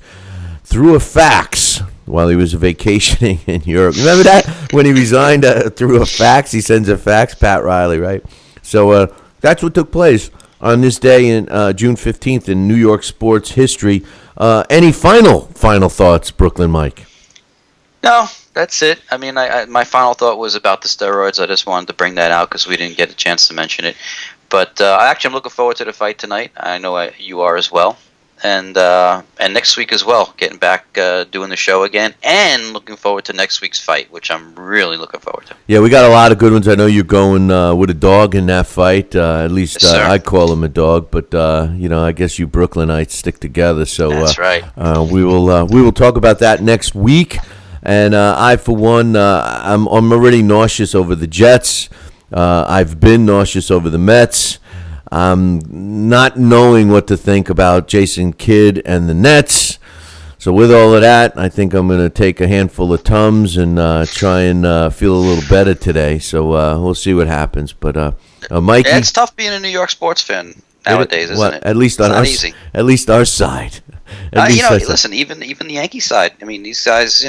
through a fax while he was vacationing in Europe. Remember that? When he resigned through a fax, he sends a fax, Pat Riley, right? So that's what took place on this day in June 15th in New York sports history. Any final thoughts, Brooklyn Mike? No, That's it. I mean, my final thought was about the steroids. I just wanted to bring that out because we didn't get a chance to mention it. But I'm looking forward to the fight tonight. I know you are as well. And next week as well, getting back doing the show again, and looking forward to next week's fight, which I'm really looking forward to. Yeah, we got a lot of good ones. I know you're going with a dog in that fight. At least Yes, I call him a dog, but I guess you Brooklynites stick together. So that's right. We will talk about that next week. And I, for one, I'm already nauseous over the Jets. I've been nauseous over the Mets. I'm not knowing what to think about Jason Kidd and the Nets. So with all of that, I think I'm going to take a handful of Tums and try and feel a little better today. So we'll see what happens. But Mikey, it's tough being a New York sports fan nowadays, isn't it? At least on easy. At least our side. Listen, even the Yankee side. I mean, these guys,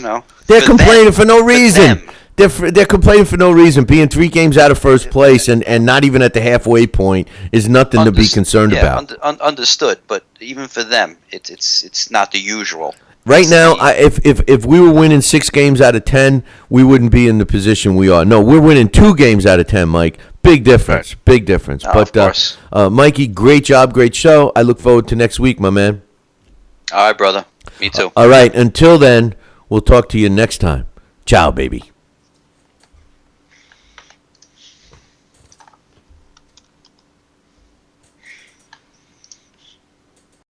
they're complaining for no reason. them. They're complaining for no reason. Being 3 games out of first place and not even at the halfway point is nothing to be concerned about. Understood, but even for them, it's not the usual. Right now, if we were winning 6 games out of 10, we wouldn't be in the position we are. No, we're winning 2 games out of 10, Mike. Big difference. Right. Big difference. Oh, of course. Mikey, great job, great show. I look forward to next week, my man. All right, brother. Me too. All right. Until then, we'll talk to you next time. Ciao, baby.